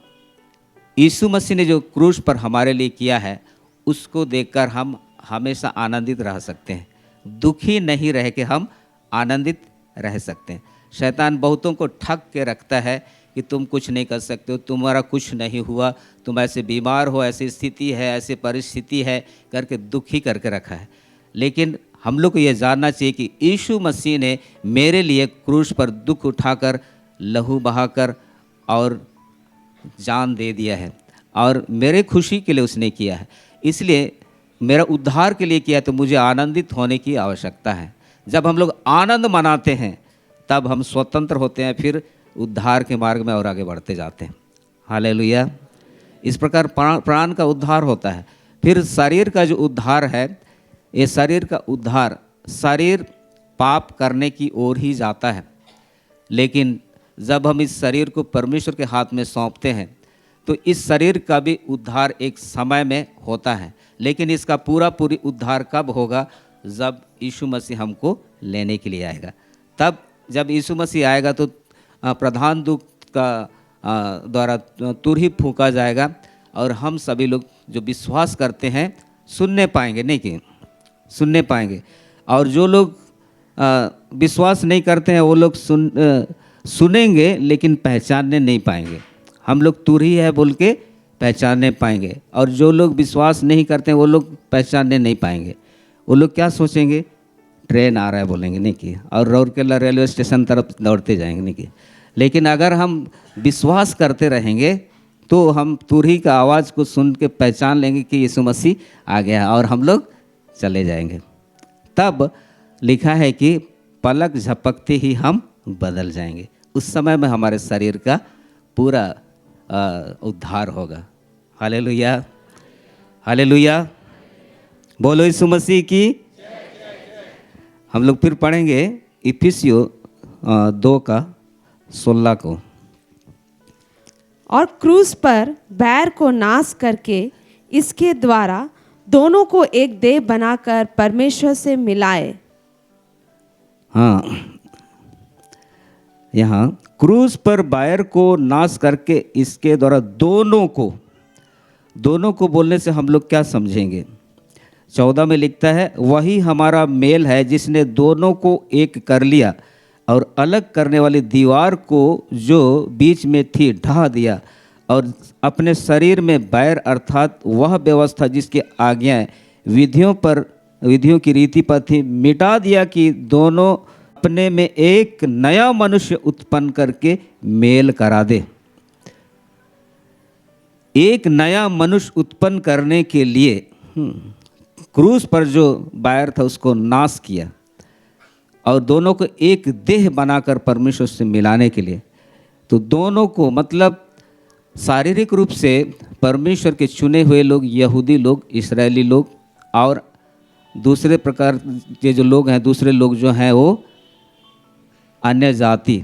यीशु मसीह ने जो क्रूस पर हमारे लिए किया है उसको देखकर हम हमेशा आनंदित रह सकते हैं, दुखी नहीं रह के हम आनंदित रह सकते हैं। शैतान बहुतों को ठग के रखता है कि तुम कुछ नहीं कर सकते हो, तुम्हारा कुछ नहीं हुआ, तुम ऐसे बीमार हो, ऐसी स्थिति है, ऐसी परिस्थिति है करके दुखी करके रखा है। लेकिन हम लोग को ये जानना चाहिए कि यीशु मसीह ने मेरे लिए क्रूस पर दुख उठाकर, लहू बहाकर और जान दे दिया है, और मेरे खुशी के लिए उसने किया है। इसलिए मेरा उद्धार के लिए किया, तो मुझे आनंदित होने की आवश्यकता है। जब हम लोग आनंद मनाते हैं तब हम स्वतंत्र होते हैं, फिर उद्धार के मार्ग में और आगे बढ़ते जाते हैं। हालेलुया। इस प्रकार प्राण का उद्धार होता है। फिर शरीर का जो उद्धार है, ये शरीर का उद्धार, शरीर पाप करने की ओर ही जाता है, लेकिन जब हम इस शरीर को परमेश्वर के हाथ में सौंपते हैं तो इस शरीर का भी उद्धार एक समय में होता है। लेकिन इसका पूरी उद्धार कब होगा? जब यीशु मसीह हमको लेने के लिए आएगा। तब जब यीशु मसीह आएगा तो प्रधान दूत का द्वारा तुरही फूंका जाएगा, और हम सभी लोग जो विश्वास करते हैं सुनने पाएंगे, नहीं कि सुनने पाएंगे। और जो लोग विश्वास नहीं करते हैं वो लोग सुनेंगे लेकिन पहचानने नहीं पाएंगे। हम लोग तुरही है बोल के पहचानने पाएंगे, और जो लोग विश्वास नहीं करते हैं वो लोग पहचानने नहीं पाएंगे। वो लोग क्या सोचेंगे? ट्रेन आ रहा है बोलेंगे, नहीं कि, और राउरकेला रेलवे स्टेशन तरफ दौड़ते जाएंगे, नहीं कि। लेकिन अगर हम विश्वास करते रहेंगे तो हम तुरही का आवाज़ को सुन के पहचान लेंगे कि यीशु मसीह आ गया है, और हम लोग चले जाएंगे। तब लिखा है कि पलक झपकते ही हम बदल जाएंगे। उस समय में हमारे शरीर का पूरा उद्धार होगा। हालेलुया, हालेलुया, बोलो यीशु मसीह की। हम लोग फिर पढ़ेंगे इफिसियों 2:16 को। और क्रूस पर बैर को नाश करके इसके द्वारा दोनों को एक देह बनाकर परमेश्वर से मिलाए। हाँ, यहाँ क्रूस पर बैर को नाश करके इसके द्वारा दोनों को बोलने से हम लोग क्या समझेंगे? 14 में लिखता है, वही हमारा मेल है जिसने दोनों को एक कर लिया और अलग करने वाली दीवार को जो बीच में थी ढा दिया, और अपने शरीर में बैर अर्थात वह व्यवस्था जिसकी आज्ञाएं विधियों की रीति पर थी मिटा दिया, कि दोनों अपने में एक नया मनुष्य उत्पन्न करके मेल करा दे। एक नया मनुष्य उत्पन्न करने के लिए क्रूस पर जो बैर था उसको नाश किया, और दोनों को एक देह बनाकर परमेश्वर से मिलाने के लिए। तो दोनों को मतलब शारीरिक रूप से परमेश्वर के चुने हुए लोग, यहूदी लोग, इस्राएली लोग, और दूसरे प्रकार के जो लोग हैं, दूसरे लोग जो हैं वो अन्य जाति,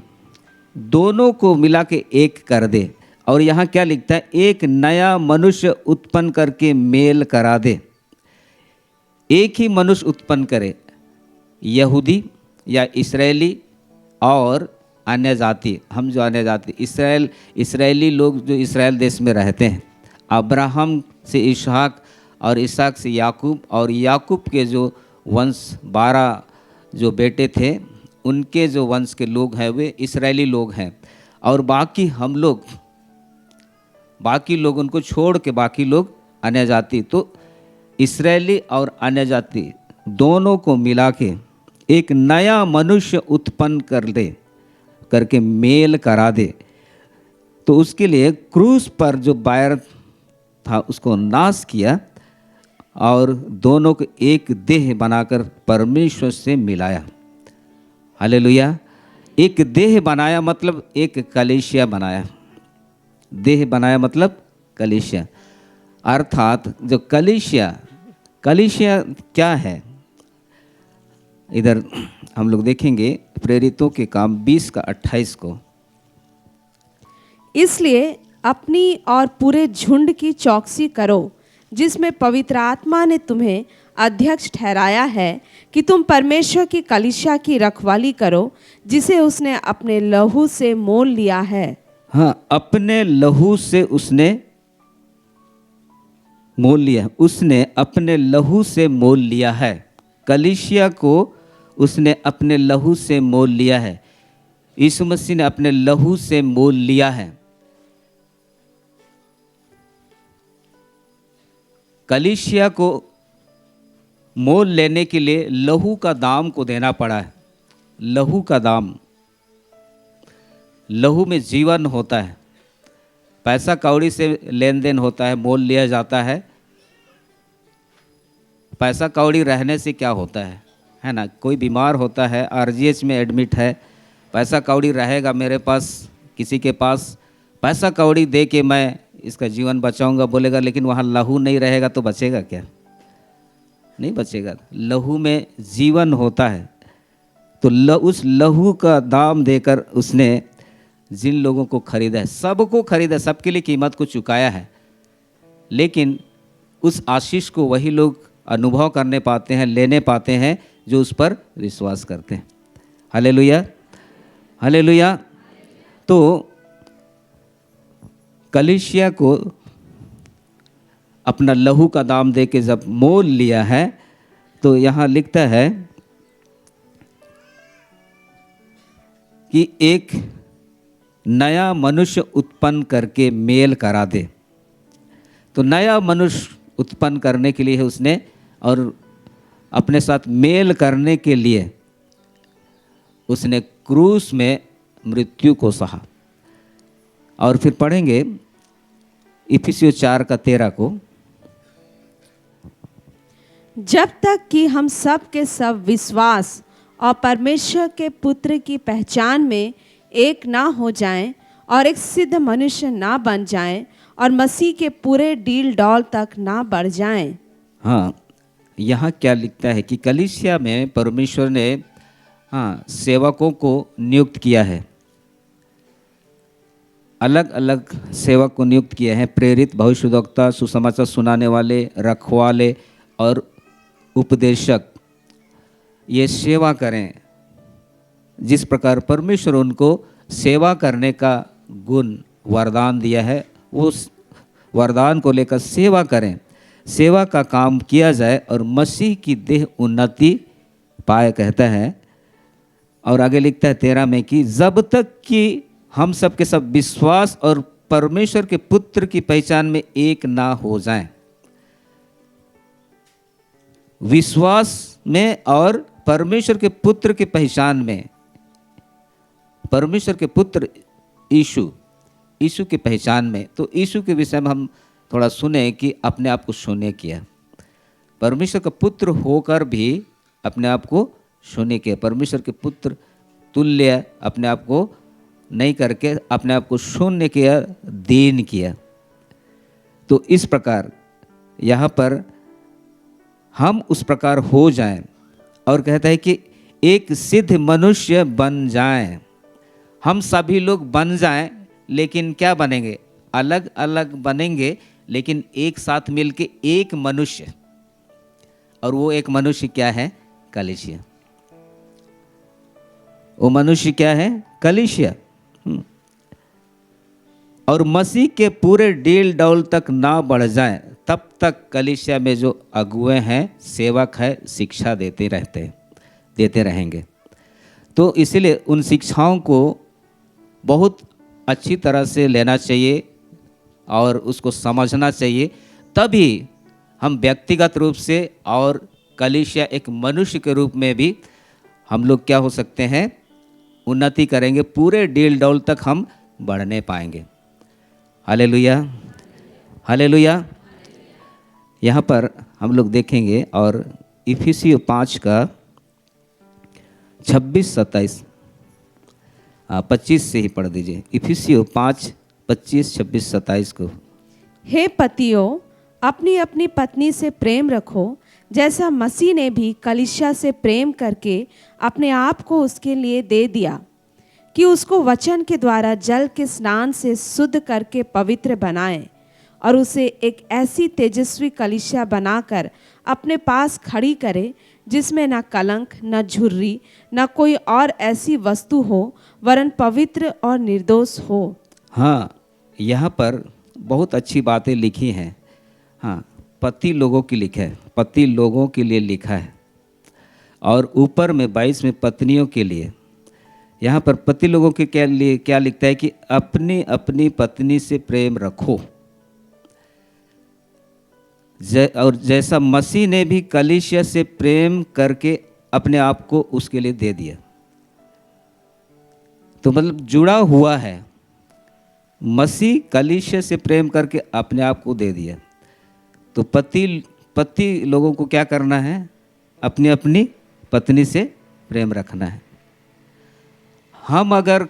दोनों को मिला के एक कर दे। और यहाँ क्या लिखता है? एक नया मनुष्य उत्पन्न करके मेल करा दे। एक ही मनुष्य उत्पन्न करे, यहूदी या इस्राएली और अन्य जाति। हम जो अन्य जाति इस्राएली लोग जो इस्राएल देश में रहते हैं, अब्राहम से इसहाक और इसहाक से याकूब, और याकूब के जो वंश 12 जो बेटे थे उनके जो वंश के लोग हैं वे इस्राएली लोग हैं। और बाकी हम लोग, बाकी लोग उनको छोड़ के बाकी लोग अन्य जाति। तो इस्राएली और अन्य जाति दोनों को मिला के एक नया मनुष्य उत्पन्न करके मेल करा दे। तो उसके लिए क्रूस पर जो बैर था उसको नाश किया और दोनों को एक देह बनाकर परमेश्वर से मिलाया। हालेलुया। एक देह बनाया मतलब एक कलीसिया बनाया। देह बनाया मतलब कलीसिया, अर्थात जो कलीसिया क्या है? इधर हम लोग देखेंगे प्रेरितों के काम 20:28 को। इसलिए अपनी और पूरे झुंड की चौकसी करो, जिसमें पवित्र आत्मा ने तुम्हें अध्यक्ष ठहराया है, कि तुम परमेश्वर की कलीसिया की रखवाली करो, जिसे उसने अपने लहू से मोल लिया है। हाँ, अपने लहू से उसने मोल लिया। उसने अपने लहू से मोल लिया है। कलीसिया को उसने अपने लहू से मोल लिया है। यीशु मसीह ने अपने लहू से मोल लिया है। कलीसिया को मोल लेने के लिए लहू का दाम को देना पड़ा है। लहू का दाम, लहू में जीवन होता है। पैसा कौड़ी से लेन देन होता है, मोल लिया जाता है। पैसा कौड़ी रहने से क्या होता है ना। कोई बीमार होता है, आरजीएच में एडमिट है, पैसा कौड़ी रहेगा मेरे पास, किसी के पास पैसा कौड़ी दे के मैं इसका जीवन बचाऊंगा बोलेगा, लेकिन वहाँ लहू नहीं रहेगा तो बचेगा क्या? नहीं बचेगा। लहू में जीवन होता है। तो उस लहू का दाम देकर उसने जिन लोगों को खरीदा है, सबको खरीदा, सबके लिए कीमत को चुकाया है, लेकिन उस आशीष को वही लोग अनुभव करने पाते हैं, लेने पाते हैं जो उस पर विश्वास करते हैं। Hallelujah, hallelujah. तो कलीसिया को अपना लहू का दाम दे के जब मोल लिया है, तो यहाँ लिखता है कि एक नया मनुष्य उत्पन्न करके मेल करा दे। तो नया मनुष्य उत्पन्न करने के लिए उसने, और अपने साथ मेल करने के लिए उसने क्रूस में मृत्यु को सहा। और फिर पढ़ेंगे इफिसियों 4:13 को। जब तक कि हम सब के सब विश्वास और परमेश्वर के पुत्र की पहचान में एक ना हो जाएं और एक सिद्ध मनुष्य ना बन जाएं और मसीह के पूरे डील डॉल तक ना बढ़ जाएं। हाँ, यहाँ क्या लिखता है कि कलीसिया में परमेश्वर ने सेवकों को नियुक्त किया है। अलग अलग सेवक को नियुक्त किए हैं। प्रेरित, भविष्यद्वक्ता, सुसमाचार सुनाने वाले, रखवाले और उपदेशक। ये सेवा करें जिस प्रकार परमेश्वर उनको सेवा करने का गुण वरदान दिया है, उस वरदान को लेकर सेवा करें, सेवा का काम किया जाए और मसीह की देह उन्नति पाए, कहता है। और आगे लिखता है 13 में कि जब तक कि हम सब के सब विश्वास और परमेश्वर के पुत्र की पहचान में एक ना हो जाएं। विश्वास में और परमेश्वर के पुत्र की पहचान में, परमेश्वर के पुत्र यीशु की पहचान में। तो यीशु के विषय में हम थोड़ा सुने कि अपने आप को शून्य किया। परमेश्वर का पुत्र होकर भी अपने आप को शून्य किया। परमेश्वर के पुत्र तुल्य अपने आप को नहीं करके अपने आप को शून्य किया, दीन किया। तो इस प्रकार यहाँ पर हम उस प्रकार हो जाएं, और कहता है कि एक सिद्ध मनुष्य बन जाएं। हम सभी लोग बन जाएं, लेकिन क्या बनेंगे? अलग अलग बनेंगे, लेकिन एक साथ मिलके एक मनुष्य। और वो एक मनुष्य क्या है? कलीसिया। वो मनुष्य क्या है? कलीसिया। और मसीह के पूरे डील डौल तक ना बढ़ जाए, तब तक कलीसिया में जो अगुए हैं, सेवक है, शिक्षा देते रहेंगे। तो इसीलिए उन शिक्षाओं को बहुत अच्छी तरह से लेना चाहिए और उसको समझना चाहिए। तभी हम व्यक्तिगत रूप से और कलीसिया एक मनुष्य के रूप में भी हम लोग क्या हो सकते हैं? उन्नति करेंगे, पूरे डील डौल तक हम बढ़ने पाएंगे। Hallelujah, hallelujah. यहाँ पर हम लोग देखेंगे, और इफिसियों 5 का 26-27 25 से ही पढ़ दीजिए। इफिसियों 5, 25, 26, 27 को। हे पतियों, अपनी अपनी पत्नी से प्रेम रखो, जैसा मसीह ने भी कलीसिया से प्रेम करके अपने आप को उसके लिए दे दिया, कि उसको वचन के द्वारा जल के स्नान से शुद्ध करके पवित्र बनाए, और उसे एक ऐसी तेजस्वी कलीसिया बनाकर अपने पास खड़ी करे, जिसमें न कलंक, न झुर्री, न कोई और ऐसी वस्तु हो, वरन पवित्र और निर्दोष हो। हाँ, यहाँ पर बहुत अच्छी बातें लिखी हैं। हाँ, पति लोगों की लिखा है, पति लोगों के लिए लिखा है, और ऊपर में 22 में पत्नियों के लिए। यहाँ पर पति लोगों के लिए क्या लिखता है कि अपनी अपनी पत्नी से प्रेम रखो, और जैसा मसीह ने भी कलीसिया से प्रेम करके अपने आप को उसके लिए दे दिया। तो मतलब जुड़ा हुआ है, मसीह कलीसिया से प्रेम करके अपने आप को दे दिया। तो पति लोगों को क्या करना है? अपनी अपनी पत्नी से प्रेम रखना है। हम अगर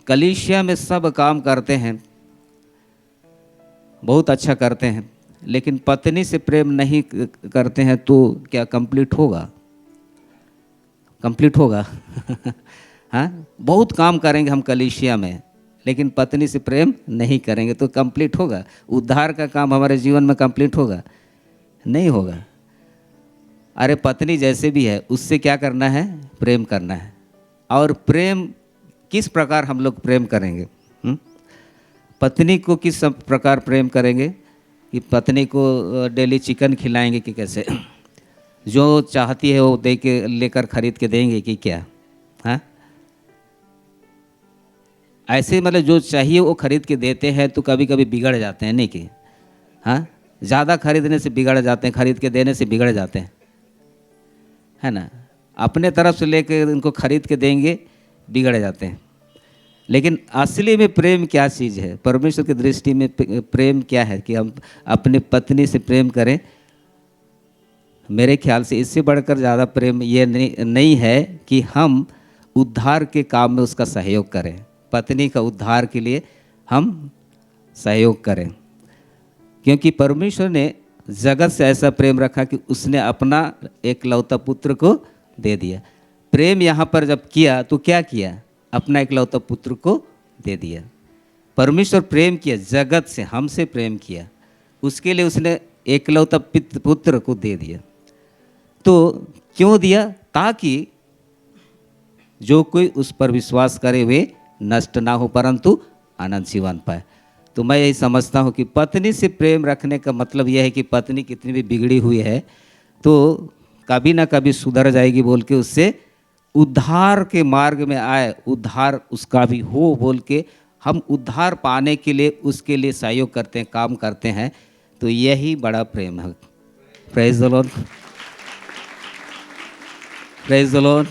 कलीसिया में सब काम करते हैं, बहुत अच्छा करते हैं, लेकिन पत्नी से प्रेम नहीं करते हैं तो क्या कंप्लीट होगा? कंप्लीट होगा? हाँ, बहुत काम करेंगे हम कलीसिया में, लेकिन पत्नी से प्रेम नहीं करेंगे तो कंप्लीट होगा? उद्धार का काम हमारे जीवन में कंप्लीट होगा? नहीं होगा। अरे पत्नी जैसे भी है उससे क्या करना है? प्रेम करना है। और प्रेम किस प्रकार हम लोग प्रेम करेंगे? पत्नी को किस प्रकार प्रेम करेंगे? कि पत्नी को डेली चिकन खिलाएंगे कि कैसे? जो चाहती है वो दे के लेकर खरीद के देंगे कि क्या? हाँ, ऐसे मतलब जो चाहिए वो खरीद के देते हैं तो कभी कभी बिगड़ जाते हैं, नहीं कि? हाँ, ज़्यादा खरीदने से बिगड़ जाते हैं, खरीद के देने से बिगड़ जाते हैं, है ना? अपने तरफ से लेकर उनको खरीद के देंगे, बिगड़ जाते हैं। लेकिन असली में प्रेम क्या चीज़ है? परमेश्वर की दृष्टि में प्रेम क्या है? कि हम अपनी पत्नी से प्रेम करें। मेरे ख्याल से इससे बढ़कर ज़्यादा प्रेम ये नहीं है कि हम उद्धार के काम में उसका सहयोग करें, पत्नी का उद्धार के लिए हम सहयोग करें। क्योंकि परमेश्वर ने जगत से ऐसा प्रेम रखा कि उसने अपना एकलौता पुत्र को दे दिया। प्रेम यहाँ पर जब किया तो क्या किया? अपना एकलौता पुत्र को दे दिया। परमेश्वर प्रेम किया, जगत से, हमसे प्रेम किया, उसके लिए उसने एकलौता पुत्र को दे दिया। तो क्यों दिया? ताकि जो कोई उस पर विश्वास करे वे नष्ट ना हो परंतु अनंत जीवन पाए। तो मैं यही समझता हूँ कि पत्नी से प्रेम रखने का मतलब यह है कि पत्नी कितनी भी बिगड़ी हुई है तो कभी ना कभी सुधर जाएगी बोल के उससे उद्धार के मार्ग में आए, उद्धार उसका भी हो बोल के हम उद्धार पाने के लिए उसके लिए सहयोग करते हैं, काम करते हैं। तो यही बड़ा प्रेम है। Praise the Lord, praise the Lord.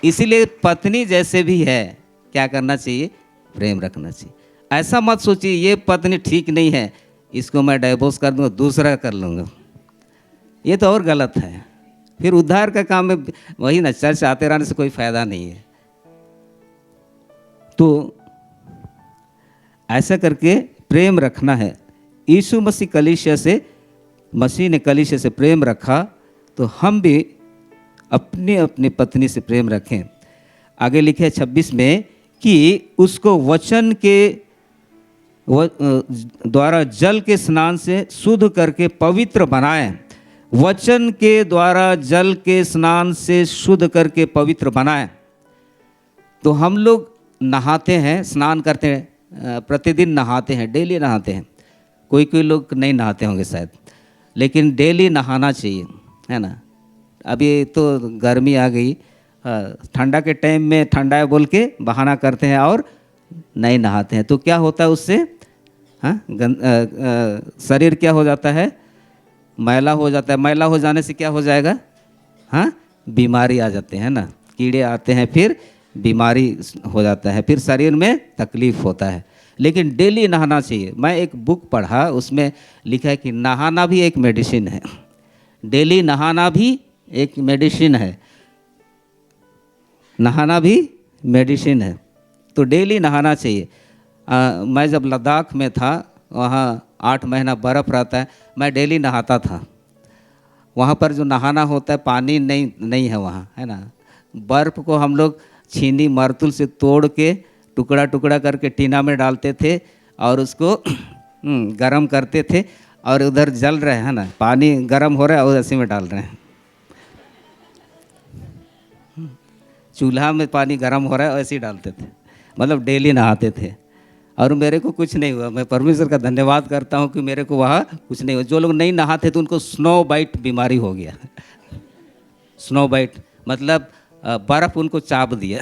इसीलिए पत्नी जैसे भी है क्या करना चाहिए? प्रेम रखना चाहिए। ऐसा मत सोचिए ये पत्नी ठीक नहीं है, इसको मैं डाइवोर्स कर दूंगा, दूसरा कर लूँगा, ये तो और गलत है। फिर उद्धार का काम में वही ना, चर्च आते रहने से कोई फायदा नहीं है। तो ऐसा करके प्रेम रखना है। यीशु मसीह ने कलीसिया से प्रेम रखा तो हम भी अपनी अपनी पत्नी से प्रेम रखें। आगे लिखे 26 में कि उसको वचन के द्वारा जल के स्नान से शुद्ध करके पवित्र बनाएं। वचन के द्वारा जल के स्नान से शुद्ध करके पवित्र बनाएं। तो हम लोग नहाते हैं, स्नान करते हैं, प्रतिदिन नहाते हैं, डेली नहाते हैं। कोई लोग नहीं नहाते होंगे शायद, लेकिन डेली नहाना चाहिए, है ना। अभी तो गर्मी आ गई, ठंडा के टाइम में ठंडा है बोल के बहाना करते हैं और नहीं नहाते हैं। तो क्या होता है उससे? हाँ, शरीर क्या हो जाता है? मैला हो जाता है। मैला हो जाने से क्या हो जाएगा? हाँ, बीमारी आ जाते हैं ना, कीड़े आते हैं, फिर बीमारी हो जाता है, फिर शरीर में तकलीफ होता है। लेकिन डेली नहाना चाहिए। मैं एक बुक पढ़ा, उसमें लिखा है कि नहाना भी एक मेडिसिन है। डेली नहाना भी एक मेडिसिन है, नहाना भी मेडिसिन है। तो डेली नहाना चाहिए। मैं जब लद्दाख में था, वहाँ 8 महीना बर्फ़ रहता है, मैं डेली नहाता था। वहाँ पर जो नहाना होता है पानी नहीं है वहाँ, है ना। बर्फ़ को हम लोग छीनी मरतुल से तोड़ के टुकड़ा टुकड़ा करके टीना में डालते थे और उसको गरम करते थे, और उधर जल रहे हैं ना, पानी गरम हो रहा है और उसी में डाल रहे हैं। चूल्हा में पानी गरम हो रहा है ऐसे ही डालते थे, मतलब डेली नहाते थे। और मेरे को कुछ नहीं हुआ। मैं परमेश्वर का धन्यवाद करता हूँ कि मेरे को वहाँ कुछ नहीं हुआ। जो लोग नहीं नहाते थे उनको स्नो बाइट बीमारी हो गया। स्नो बाइट मतलब बर्फ उनको चाप दिया।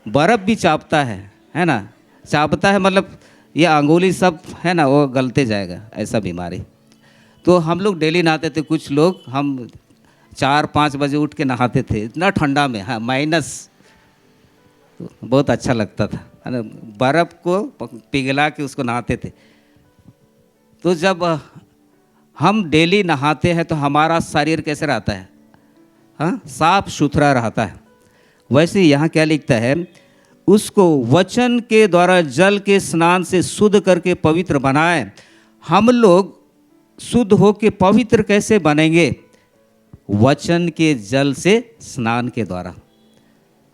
बर्फ भी चापता है ना, चापता है मतलब ये अंगुली सब है ना वो गलते जाएगा, ऐसा बीमारी। तो हम लोग डेली नहाते थे, कुछ लोग हम 4-5 बजे उठ के नहाते थे, इतना ठंडा में, हाँ माइनस, तो बहुत अच्छा लगता था है ना, बर्फ़ को पिघला के उसको नहाते थे। तो जब हम डेली नहाते हैं तो हमारा शरीर कैसे रहता है, हाँ साफ सुथरा रहता है। वैसे यहाँ क्या लिखता है, उसको वचन के द्वारा जल के स्नान से शुद्ध करके पवित्र बनाए। हम लोग शुद्ध हो के पवित्र कैसे बनेंगे, वचन के जल से स्नान के द्वारा।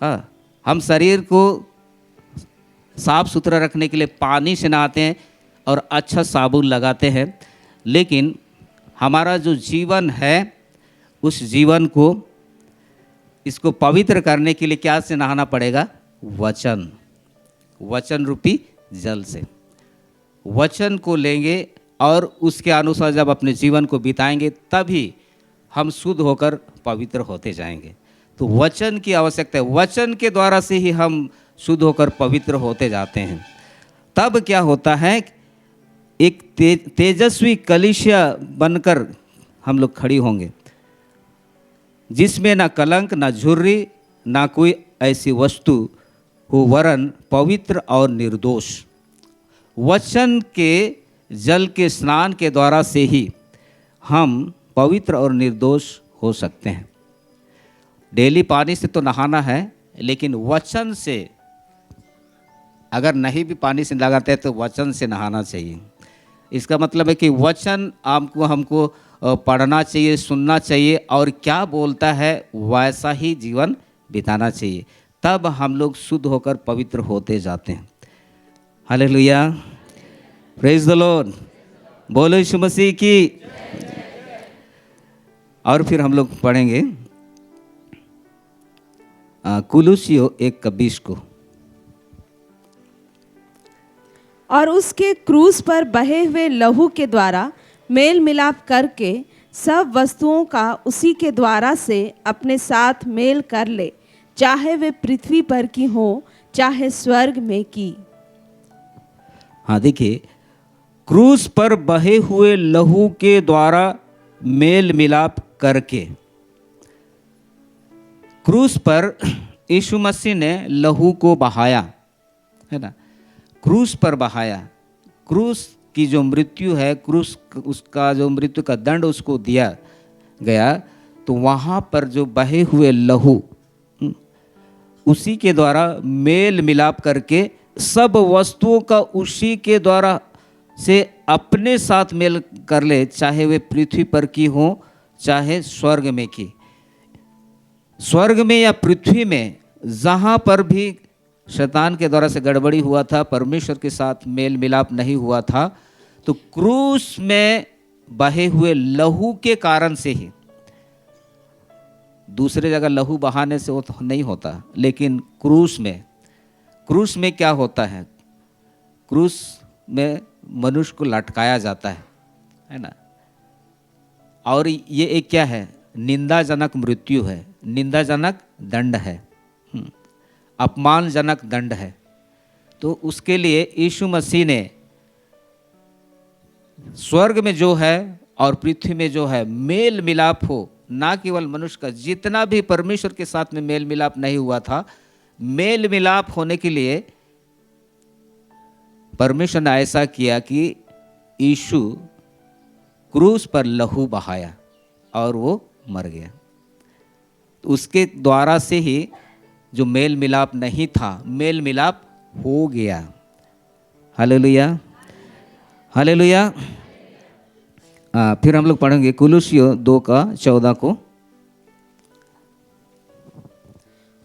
हाँ, हम शरीर को साफ सुथरा रखने के लिए पानी से नहाते हैं और अच्छा साबुन लगाते हैं, लेकिन हमारा जो जीवन है उस जीवन को, इसको पवित्र करने के लिए क्या से नहाना पड़ेगा, वचन, वचन रूपी जल से। वचन को लेंगे और उसके अनुसार जब अपने जीवन को बिताएंगे तभी हम शुद्ध होकर पवित्र होते जाएंगे। तो वचन की आवश्यकता है, वचन के द्वारा से ही हम शुद्ध होकर पवित्र होते जाते हैं। तब क्या होता है, एक तेजस्वी कलीसिया बनकर हम लोग खड़ी होंगे, जिसमें ना कलंक, ना झुर्री, ना कोई ऐसी वस्तु हो, वरन पवित्र और निर्दोष। वचन के जल के स्नान के द्वारा से ही हम पवित्र और निर्दोष हो सकते हैं। डेली पानी से तो नहाना है, लेकिन वचन से अगर नहीं भी पानी से लगाते हैं तो वचन से नहाना चाहिए। इसका मतलब है कि वचन हमको पढ़ना चाहिए, सुनना चाहिए और क्या बोलता है वैसा ही जीवन बिताना चाहिए, तब हम लोग शुद्ध होकर पवित्र होते जाते हैं। हालेलुया, प्रेज द लॉर्ड, बोलो यीशु मसीह की। और फिर हम लोग पढ़ेंगे कुलुसियो 1:20 को। और उसके क्रूस पर बहे हुए लहू के द्वारा मेल मिलाप करके सब वस्तुओं का उसी के द्वारा से अपने साथ मेल कर ले, चाहे वे पृथ्वी पर की हो चाहे स्वर्ग में की। हाँ देखिए, क्रूस पर बहे हुए लहू के द्वारा मेल मिलाप करके, क्रूस पर यीशु मसीह ने लहू को बहाया है ना, क्रूस पर बहाया। क्रूस की जो मृत्यु है, क्रूस उसका जो मृत्यु का दंड उसको दिया गया, तो वहाँ पर जो बहे हुए लहू, उसी के द्वारा मेल मिलाप करके सब वस्तुओं का उसी के द्वारा से अपने साथ मेल कर ले, चाहे वे पृथ्वी पर की हो चाहे स्वर्ग में की। स्वर्ग में या पृथ्वी में जहाँ पर भी शैतान के द्वारा से गड़बड़ी हुआ था, परमेश्वर के साथ मेल मिलाप नहीं हुआ था, तो क्रूस में बहे हुए लहू के कारण से ही, दूसरे जगह लहू बहाने से वो तो नहीं होता, लेकिन क्रूस में क्या होता है, क्रूस में मनुष्य को लटकाया जाता है ना। और ये एक क्या है, निंदाजनक मृत्यु है, निंदाजनक दंड है, अपमानजनक दंड है। तो उसके लिए यीशु मसीह ने स्वर्ग में जो है और पृथ्वी में जो है मेल मिलाप हो, ना केवल मनुष्य का, जितना भी परमेश्वर के साथ में मेल मिलाप नहीं हुआ था, मेल मिलाप होने के लिए परमेश्वर ने ऐसा किया कि यीशु क्रूस पर लहू बहाया और वो मर गया। उसके द्वारा से ही जो मेल मिलाप नहीं था, मेल मिलाप हो गया। Hallelujah, hallelujah. फिर हम लोग पढ़ेंगे कुलुसियो 2:14 को।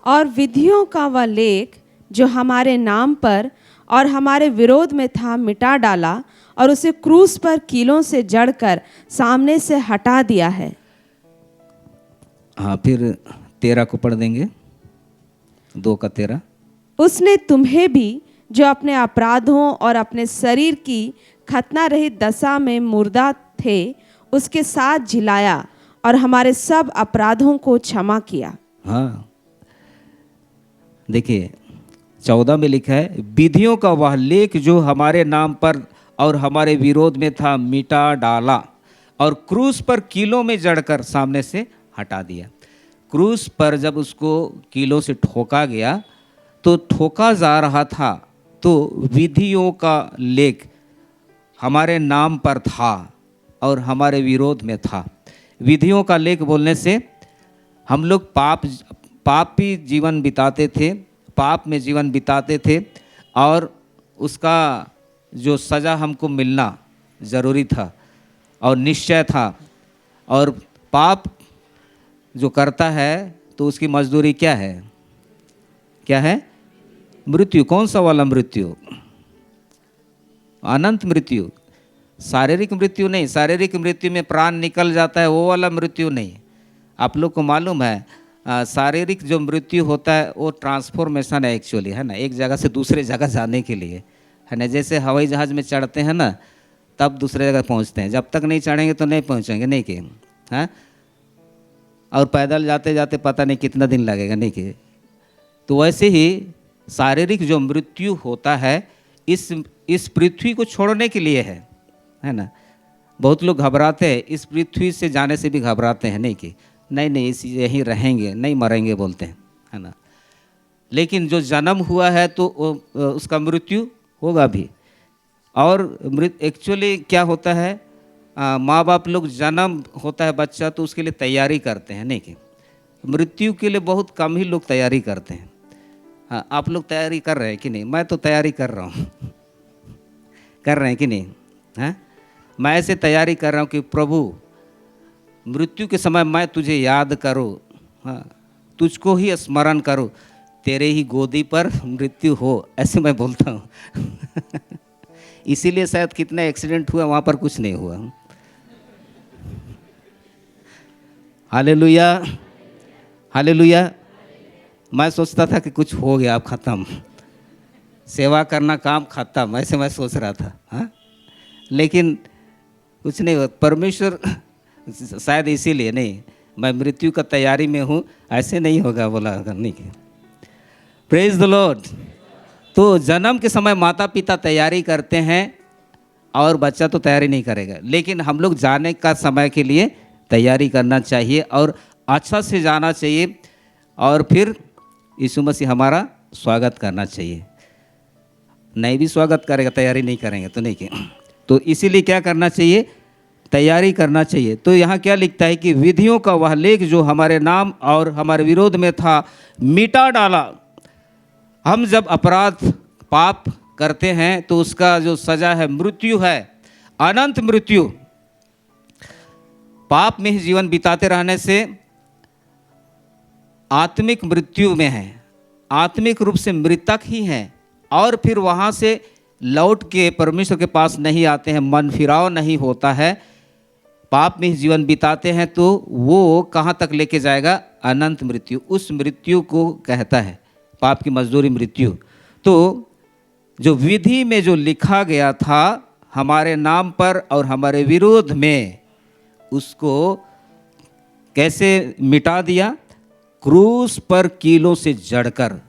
और विधियों का वह लेख जो हमारे नाम पर और हमारे विरोध में था मिटा डाला, और उसे क्रूस पर कीलों से जड़कर सामने से हटा दिया है। हाँ, फिर 13 को पढ़ देंगे, 2:13। उसने तुम्हें भी जो अपने अपराधों और अपने शरीर की खतना रहित दशा में मुर्दा थे, उसके साथ जिलाया और हमारे सब अपराधों को क्षमा किया। हाँ, देखिए 14 में लिखा है, विधियों का वह लेख जो हमारे नाम पर और हमारे विरोध में था मिटा डाला और क्रूस पर कीलों में जड़कर सामने से हटा दिया। क्रूस पर जब उसको कीलों से ठोका गया तो ठोका जा रहा था तो विधियों का लेख हमारे नाम पर था और हमारे विरोध में था। विधियों का लेख बोलने से हम लोग पापी जीवन बिताते थे, पाप में जीवन बिताते थे और उसका जो सज़ा हमको मिलना ज़रूरी था और निश्चय था। और पाप जो करता है तो उसकी मजदूरी क्या है? क्या है? मृत्यु। कौन सा वाला मृत्यु? अनंत मृत्यु। शारीरिक मृत्यु नहीं। शारीरिक मृत्यु में प्राण निकल जाता है, वो वाला मृत्यु नहीं। आप लोग को मालूम है शारीरिक जो मृत्यु होता है वो ट्रांसफॉर्मेशन है एक्चुअली, है ना, एक जगह से दूसरे जगह जाने के लिए, है ना। जैसे हवाई जहाज़ में चढ़ते हैं ना तब दूसरे जगह पहुंचते हैं, जब तक नहीं चढ़ेंगे तो नहीं पहुंचेंगे, नहीं कि हाँ। और पैदल जाते जाते पता नहीं कितना दिन लगेगा, नहीं कि। तो वैसे ही शारीरिक जो मृत्यु होता है इस पृथ्वी को छोड़ने के लिए है ना। बहुत लोग घबराते हैं, इस पृथ्वी से जाने से भी घबराते हैं, नहीं कि नहीं इस यहीं रहेंगे, नहीं मरेंगे बोलते हैं, है ना। लेकिन जो जन्म हुआ है तो उसका मृत्यु होगा भी। और एक्चुअली क्या होता है, माँ बाप लोग जन्म होता है बच्चा तो उसके लिए तैयारी करते हैं, नहीं कि मृत्यु के लिए बहुत कम ही लोग तैयारी करते हैं। हाँ, आप लोग तैयारी कर रहे हैं कि नहीं? मैं तो तैयारी कर रहा हूँ कर रहे हैं कि नहीं? हाँ, मैं ऐसे तैयारी कर रहा हूँ कि प्रभु मृत्यु के समय मैं तुझे याद करूँ, हाँ, तुझको ही स्मरण करूँ, तेरे ही गोदी पर मृत्यु हो, ऐसे मैं बोलता हूँ इसीलिए शायद कितना एक्सीडेंट हुआ, वहाँ पर कुछ नहीं हुआ। Hallelujah, hallelujah. मैं सोचता था कि कुछ हो गया, अब ख़त्म, सेवा करना काम ख़त्म, ऐसे मैं सोच रहा था, हाँ। लेकिन कुछ नहीं हुआ। परमेश्वर शायद इसीलिए नहीं, मैं मृत्यु का तैयारी में हूँ, ऐसे नहीं होगा बोला करने के। Praise the Lord. तो जन्म के समय माता पिता तैयारी करते हैं और बच्चा तो तैयारी नहीं करेगा, लेकिन हम लोग जाने का समय के लिए तैयारी करना चाहिए और अच्छा से जाना चाहिए और फिर यीशु मसीह हमारा स्वागत करना चाहिए। नहीं भी स्वागत करेगा, तैयारी नहीं करेंगे तो नहीं कि। तो इसीलिए क्या करना चाहिए? तैयारी करना चाहिए। तो यहाँ क्या लिखता है कि विधियों का वह लेख जो हमारे नाम और हमारे विरोध में था मिटा डाला। हम जब अपराध पाप करते हैं तो उसका जो सज़ा है मृत्यु है, अनंत मृत्यु। पाप में ही जीवन बिताते रहने से आत्मिक मृत्यु में है, आत्मिक रूप से मृतक ही हैं और फिर वहाँ से लौट के परमेश्वर के पास नहीं आते हैं, मन फिराव नहीं होता है। पाप में ही जीवन बिताते हैं तो वो कहाँ तक लेके जाएगा? अनंत मृत्यु। उस मृत्यु को कहता है पाप की मजदूरी मृत्यु। तो जो विधि में जो लिखा गया था हमारे नाम पर और हमारे विरोध में, उसको कैसे मिटा दिया? क्रूस पर कीलों से जड़कर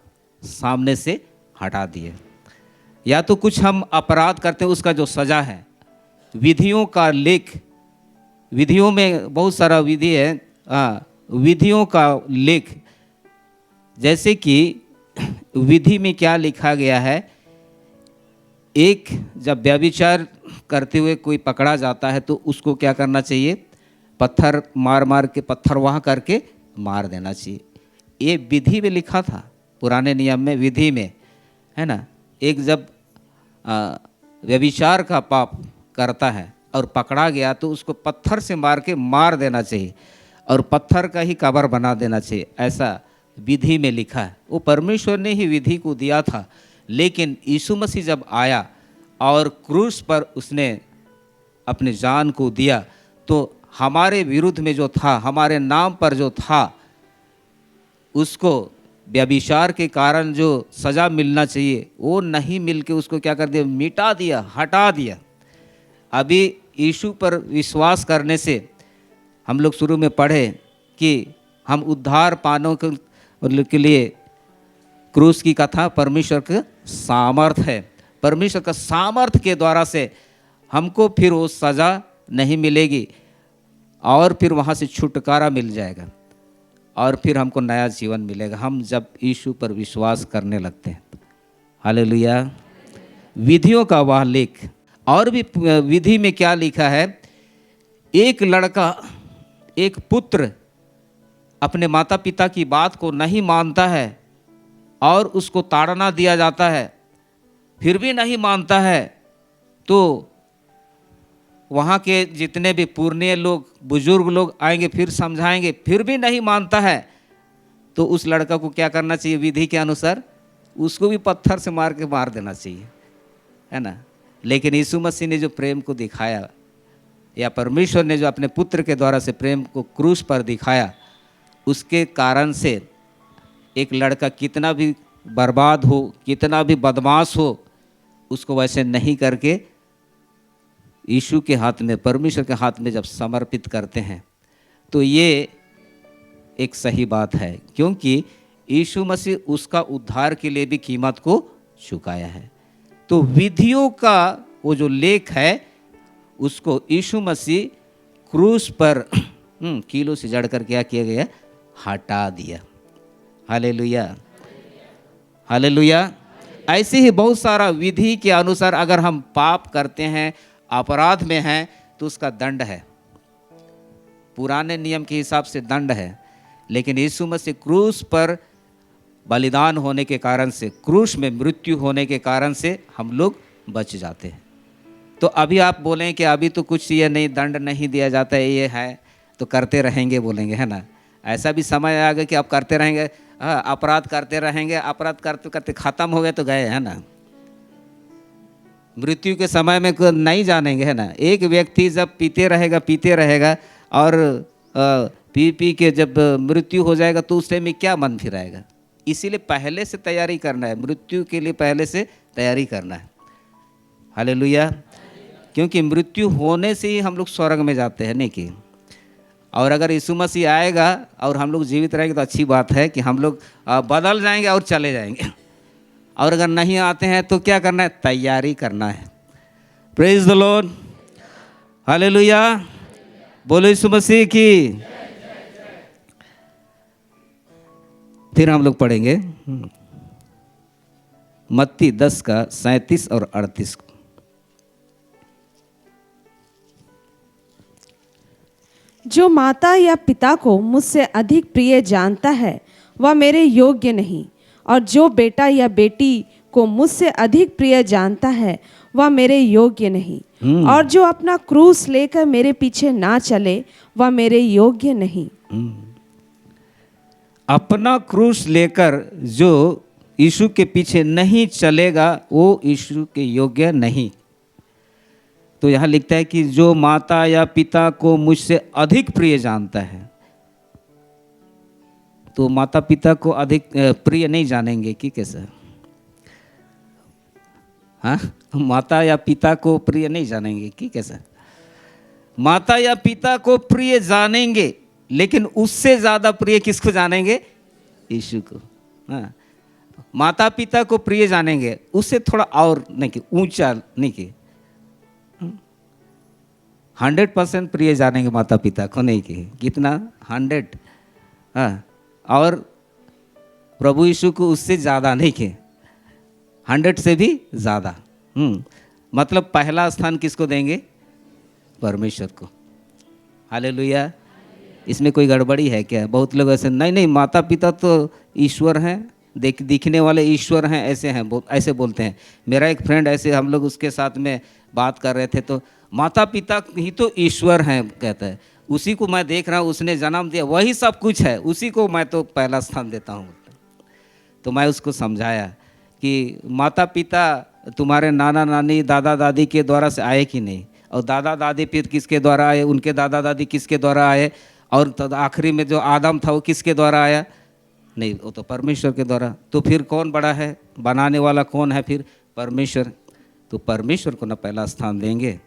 सामने से हटा दिए। या तो कुछ हम अपराध करते हैं, उसका जो सज़ा है, विधियों का लेख, विधियों में बहुत सारा विधि है, विधियों का लेख। जैसे कि विधि में क्या लिखा गया है, एक जब व्यभिचार करते हुए कोई पकड़ा जाता है तो उसको क्या करना चाहिए? पत्थर मार के, पत्थर वहाँ करके मार देना चाहिए। ये विधि में लिखा था, पुराने नियम में, विधि में, है ना। एक जब व्यभिचार का पाप करता है और पकड़ा गया तो उसको पत्थर से मार के मार देना चाहिए और पत्थर का ही कबर बना देना चाहिए, ऐसा विधि में लिखा है। वो परमेश्वर ने ही विधि को दिया था, लेकिन यीशु मसीह जब आया और क्रूस पर उसने अपने जान को दिया तो हमारे विरुद्ध में जो था, हमारे नाम पर जो था, उसको व्यभिचार के कारण जो सज़ा मिलना चाहिए वो नहीं मिल के उसको क्या कर दिया? मिटा दिया, हटा दिया। अभी यीशु पर विश्वास करने से हम लोग शुरू में पढ़े कि हम उद्धार पाने के लिए क्रूस की कथा परमेश्वर का सामर्थ है। परमेश्वर का सामर्थ के द्वारा से हमको फिर वो सज़ा नहीं मिलेगी और फिर वहाँ से छुटकारा मिल जाएगा और फिर हमको नया जीवन मिलेगा हम जब यीशु पर विश्वास करने लगते हैं। हालेलुया। विधियों का वह लेख और भी विधि में क्या लिखा है, एक लड़का एक पुत्र अपने माता पिता की बात को नहीं मानता है और उसको ताड़ना दिया जाता है, फिर भी नहीं मानता है, तो वहाँ के जितने भी पुरनिये लोग बुजुर्ग लोग आएंगे, फिर समझाएंगे, फिर भी नहीं मानता है, तो उस लड़का को क्या करना चाहिए? विधि के अनुसार उसको भी पत्थर से मार के मार देना चाहिए, है ना। लेकिन यीशु मसीह ने जो प्रेम को दिखाया, या परमेश्वर ने जो अपने पुत्र के द्वारा से प्रेम को क्रूस पर दिखाया, उसके कारण से एक लड़का कितना भी बर्बाद हो, कितना भी बदमाश हो, उसको वैसे नहीं करके यीशु के हाथ में, परमेश्वर के हाथ में जब समर्पित करते हैं, तो ये एक सही बात है, क्योंकि यीशु मसीह उसका उद्धार के लिए भी कीमत को चुकाया है। तो विधियों का वो जो लेख है, उसको यीशु मसीह क्रूस पर कीलों से जड़कर क्या किया गया? हटा दिया। Hallelujah, hallelujah. ऐसे ही बहुत सारा विधि के अनुसार अगर हम पाप करते हैं, अपराध में हैं, तो उसका दंड है, पुराने नियम के हिसाब से दंड है। लेकिन यीशु मसीह क्रूस पर बलिदान होने के कारण से, क्रूस में मृत्यु होने के कारण से हम लोग बच जाते हैं। तो अभी आप बोलें कि अभी तो कुछ ये नहीं, दंड नहीं दिया जाता है, ये है तो करते रहेंगे, बोलेंगे, है ना। ऐसा भी समय आ गया कि आप करते रहेंगे, अपराध करते रहेंगे, अपराध करते करते ख़त्म हो गए तो गए, है ना। मृत्यु के समय में नहीं जानेंगे, है ना। एक व्यक्ति जब पीते रहेगा और पी पी के जब मृत्यु हो जाएगा तो उस टाइम में क्या मन फिराएगा। इसीलिए पहले से तैयारी करना है, मृत्यु के लिए पहले से तैयारी करना है। हालेलुया। क्योंकि मृत्यु होने से ही हम लोग स्वर्ग में जाते हैं, नहीं कि। और अगर यीशु मसीह आएगा और हम लोग जीवित रहेंगे तो अच्छी बात है कि हम लोग बदल जाएंगे और चले जाएंगे। और अगर नहीं आते हैं तो क्या करना है? तैयारी करना है। Praise the Lord, hallelujah. बोलो यीशु मसीह की। फिर हम लोग पढ़ेंगे मत्ती 10 का 37 और 38। जो माता या पिता को मुझसे अधिक प्रिय जानता है वह मेरे योग्य नहीं, और जो बेटा या बेटी को मुझसे अधिक प्रिय जानता है वह मेरे योग्य नहीं, और जो अपना क्रूस लेकर मेरे पीछे ना चले वह मेरे योग्य नहीं। अपना क्रूस लेकर जो यीशु के पीछे नहीं चलेगा वो यीशु के योग्य नहीं। तो यहाँ लिखता है कि जो माता या पिता को मुझसे अधिक प्रिय जानता है, तो माता पिता को अधिक प्रिय नहीं जानेंगे कि कैसा? हाँ, माता या पिता को प्रिय नहीं जानेंगे कि कैसा? माता या पिता को प्रिय जानेंगे, लेकिन उससे ज़्यादा प्रिय किसको जानेंगे? यीशु को। हाँ, माता पिता को प्रिय जानेंगे, उससे थोड़ा और नहीं कि ऊंचा नहीं कि 100% प्रिय जानेंगे माता पिता को, नहीं कि कितना 100। हाँ, और प्रभु यीशु को उससे ज़्यादा नहीं कि 100 से भी ज़्यादा। मतलब पहला स्थान किसको देंगे? परमेश्वर को। हालेलुया। इसमें कोई गड़बड़ी है क्या? बहुत लोग ऐसे नहीं, माता पिता तो ईश्वर हैं, दिखने वाले ईश्वर हैं, ऐसे बोलते हैं। मेरा एक फ्रेंड ऐसे, हम लोग उसके साथ में बात कर रहे थे, तो माता पिता ही तो ईश्वर हैं कहता है, उसी को मैं देख रहा हूँ, उसने जन्म दिया, वही सब कुछ है, उसी को मैं तो पहला स्थान देता हूँ। तो मैं उसको समझाया कि माता पिता तुम्हारे नाना नानी दादा दादी के द्वारा से आए कि नहीं, और दादा दादी फिर किसके द्वारा आए, उनके दादा दादी किसके द्वारा आए, और आखिरी में जो आदम था वो किसके द्वारा आया? नहीं, वो तो परमेश्वर के द्वारा। तो फिर कौन बड़ा है? बनाने वाला कौन है? फिर परमेश्वर। तो परमेश्वर को ना पहला स्थान देंगे।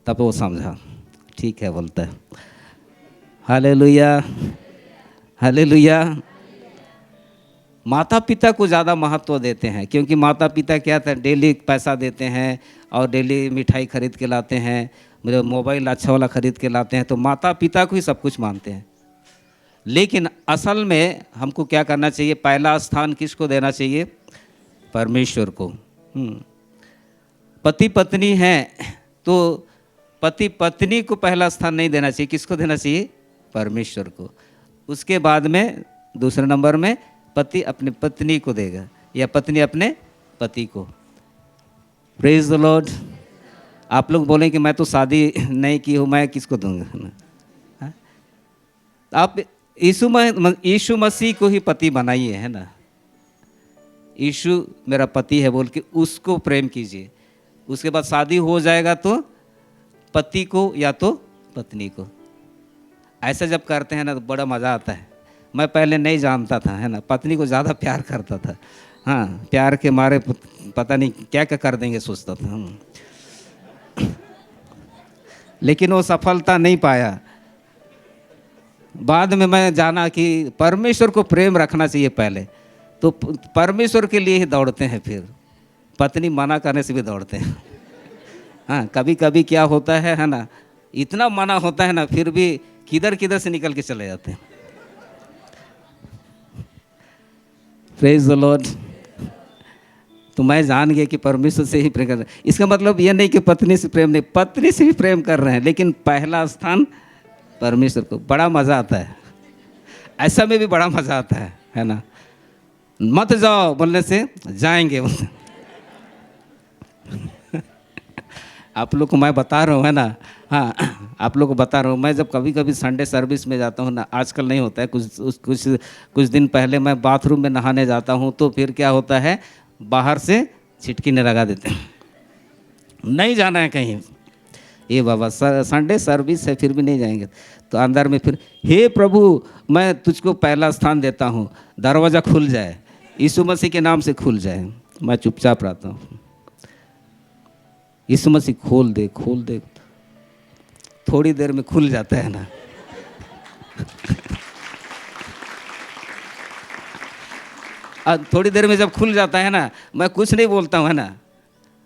तब वो समझा, ठीक है बोलता है। Hallelujah, hallelujah. माता पिता को ज़्यादा महत्व देते हैं, क्योंकि माता पिता क्या था, डेली पैसा देते हैं और डेली मिठाई खरीद के लाते हैं, मुझे मोबाइल अच्छा वाला खरीद के लाते हैं, तो माता पिता को ही सब कुछ मानते हैं। लेकिन असल में हमको क्या करना चाहिए, पहला स्थान किसको देना चाहिए? परमेश्वर को। पति पत्नी हैं तो पति पत्नी को पहला स्थान नहीं देना चाहिए, किसको देना चाहिए? परमेश्वर को। उसके बाद में दूसरे नंबर में पति अपने पत्नी को देगा या पत्नी अपने पति को। Praise the Lord. आप लोग बोलें कि मैं तो शादी नहीं की हूँ, मैं किसको दूंगा? हाँ? आप यीशु मसीह को ही पति बनाइए, है ना। यीशु मेरा पति है बोल के उसको प्रेम कीजिए। उसके बाद शादी हो जाएगा तो पति को या तो पत्नी को। ऐसा जब करते हैं ना तो बड़ा मज़ा आता है। मैं पहले नहीं जानता था, है ना, पत्नी को ज़्यादा प्यार करता था। हाँ, प्यार के मारे पता नहीं क्या क्या कर देंगे सोचता था। लेकिन वो सफलता नहीं पाया। बाद में मैं जाना कि परमेश्वर को प्रेम रखना चाहिए पहले, तो परमेश्वर के लिए ही दौड़ते हैं, फिर पत्नी मना करने से भी दौड़ते हैं। हाँ, कभी कभी क्या होता है ना, इतना मना होता है ना, फिर भी किधर किधर से निकल के चले जाते हैं। Praise the Lord. तो मैं जान गया कि परमेश्वर से ही प्रेम कर रहे हैं। इसका मतलब ये नहीं कि पत्नी से प्रेम नहीं, पत्नी से भी प्रेम कर रहे हैं, लेकिन पहला स्थान परमेश्वर को। बड़ा मज़ा आता है, ऐसा में भी बड़ा मज़ा आता है ना। मत जाओ बोलने से जाएंगे। आप लोग को मैं बता रहा हूँ, है ना। हाँ, आप लोग को बता रहा हूँ। मैं जब कभी कभी संडे सर्विस में जाता हूँ ना, आजकल नहीं होता है, कुछ दिन पहले मैं बाथरूम में नहाने जाता हूँ, तो फिर क्या होता है, बाहर से छिटकी ने लगा देते हैं, नहीं जाना है कहीं। ये बाबा संडे सर्विस है, फिर भी नहीं जाएंगे। तो अंदर में फिर, हे प्रभु मैं तुझको पहला स्थान देता हूँ, दरवाज़ा खुल जाए, यीशु मसीह के नाम से खुल जाए। मैं चुपचाप रहता हूँ। यीशु मसीह खोल दे, खोल दे। थोड़ी देर में खुल जाता है ना। थोड़ी देर में जब खुल जाता है ना, मैं कुछ नहीं बोलता हूँ, है ना,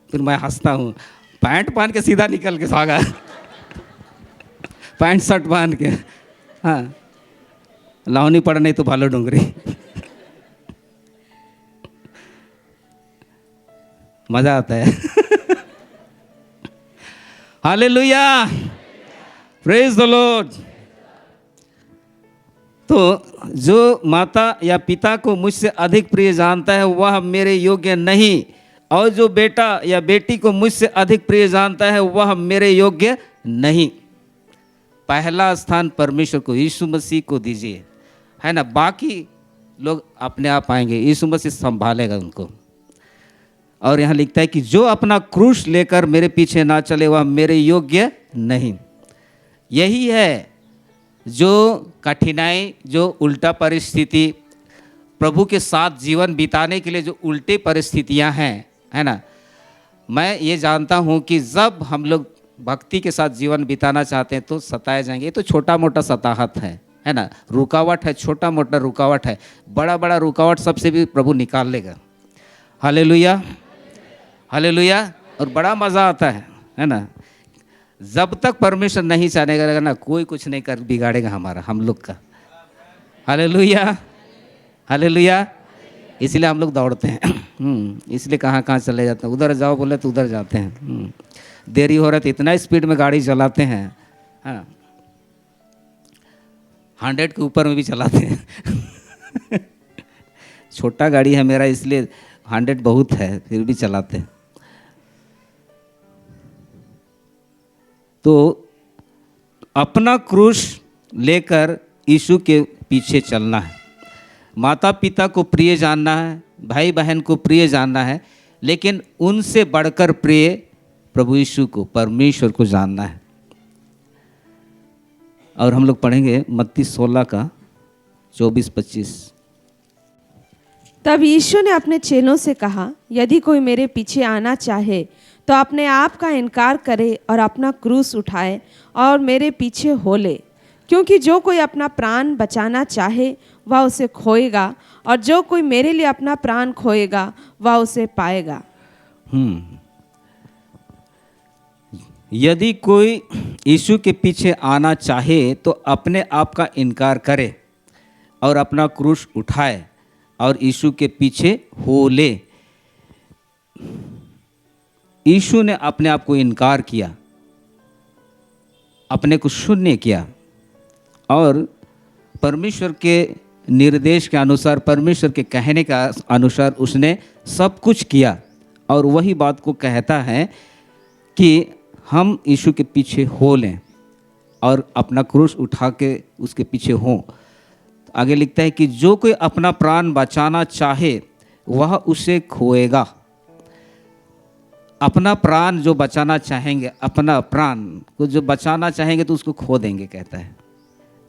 फिर मैं हंसता हूँ। पैंट पहन के सीधा निकल के भागा। पैंट शर्ट पहन के, हाँ, लावनी पड़ नहीं तो भालो डूंगरी। मज़ा आता है। Hallelujah, praise the Lord. तो जो माता या पिता को मुझसे अधिक प्रिय जानता है वह मेरे योग्य नहीं, और जो बेटा या बेटी को मुझसे अधिक प्रिय जानता है वह मेरे योग्य नहीं। पहला स्थान परमेश्वर को, यीशु मसीह को दीजिए, है ना। बाकी लोग अपने आप आएंगे, यीशु मसीह संभालेगा उनको। और यहाँ लिखता है कि जो अपना क्रूस लेकर मेरे पीछे ना चले वह मेरे योग्य नहीं। यही है जो कठिनाई, जो उल्टा परिस्थिति, प्रभु के साथ जीवन बिताने के लिए जो उल्टी परिस्थितियां हैं, है ना। मैं ये जानता हूँ कि जब हम लोग भक्ति के साथ जीवन बिताना चाहते हैं तो सताए जाएंगे। ये तो छोटा मोटा सताहत है ना, रुकावट है, छोटा मोटा रुकावट है। बड़ा बड़ा रुकावट सबसे भी प्रभु निकाल लेगा। Hallelujah, hallelujah. और बड़ा मज़ा आता है ना। जब तक परमेश्वर नहीं चाहेगा ना, कोई कुछ नहीं कर बिगाड़ेगा हमारा, हम लोग का। Hallelujah, hallelujah. इसलिए हम लोग दौड़ते हैं। इसलिए कहाँ कहाँ चले जाते हैं, उधर जाओ बोले तो उधर जाते हैं। देरी हो रहा है तो इतना स्पीड में गाड़ी चलाते हैं, हाँ, 100 के ऊपर में भी चलाते हैं। छोटा गाड़ी है मेरा, इसलिए 100 बहुत है, फिर भी चलाते हैं। तो अपना क्रूस लेकर यीशु के पीछे चलना है। माता पिता को प्रिय जानना है, भाई बहन को प्रिय जानना है, लेकिन उनसे बढ़कर प्रिय प्रभु यीशु को, परमेश्वर को जानना है। और हम लोग पढ़ेंगे मत्ती 16 का 24-25। तब यीशु ने अपने चेलों से कहा, यदि कोई मेरे पीछे आना चाहे तो अपने आप का इनकार करे और अपना क्रूस उठाए और मेरे पीछे हो ले। क्योंकि जो कोई अपना प्राण बचाना चाहे वह उसे खोएगा, और जो कोई मेरे लिए अपना प्राण खोएगा वह उसे पाएगा। यदि कोई यीशु के पीछे आना चाहे तो अपने आप का इनकार करे और अपना क्रूस उठाए और यीशु के पीछे हो ले। यीशु ने अपने आप को इनकार किया, अपने को शून्य किया और परमेश्वर के निर्देश के अनुसार, परमेश्वर के कहने के अनुसार उसने सब कुछ किया। और वही बात को कहता है कि हम यीशु के पीछे हो लें और अपना क्रूस उठा के उसके पीछे हों। आगे लिखता है कि जो कोई अपना प्राण बचाना चाहे वह उसे खोएगा। अपना प्राण जो बचाना चाहेंगे, अपना प्राण को जो बचाना चाहेंगे तो उसको खो देंगे, कहता है।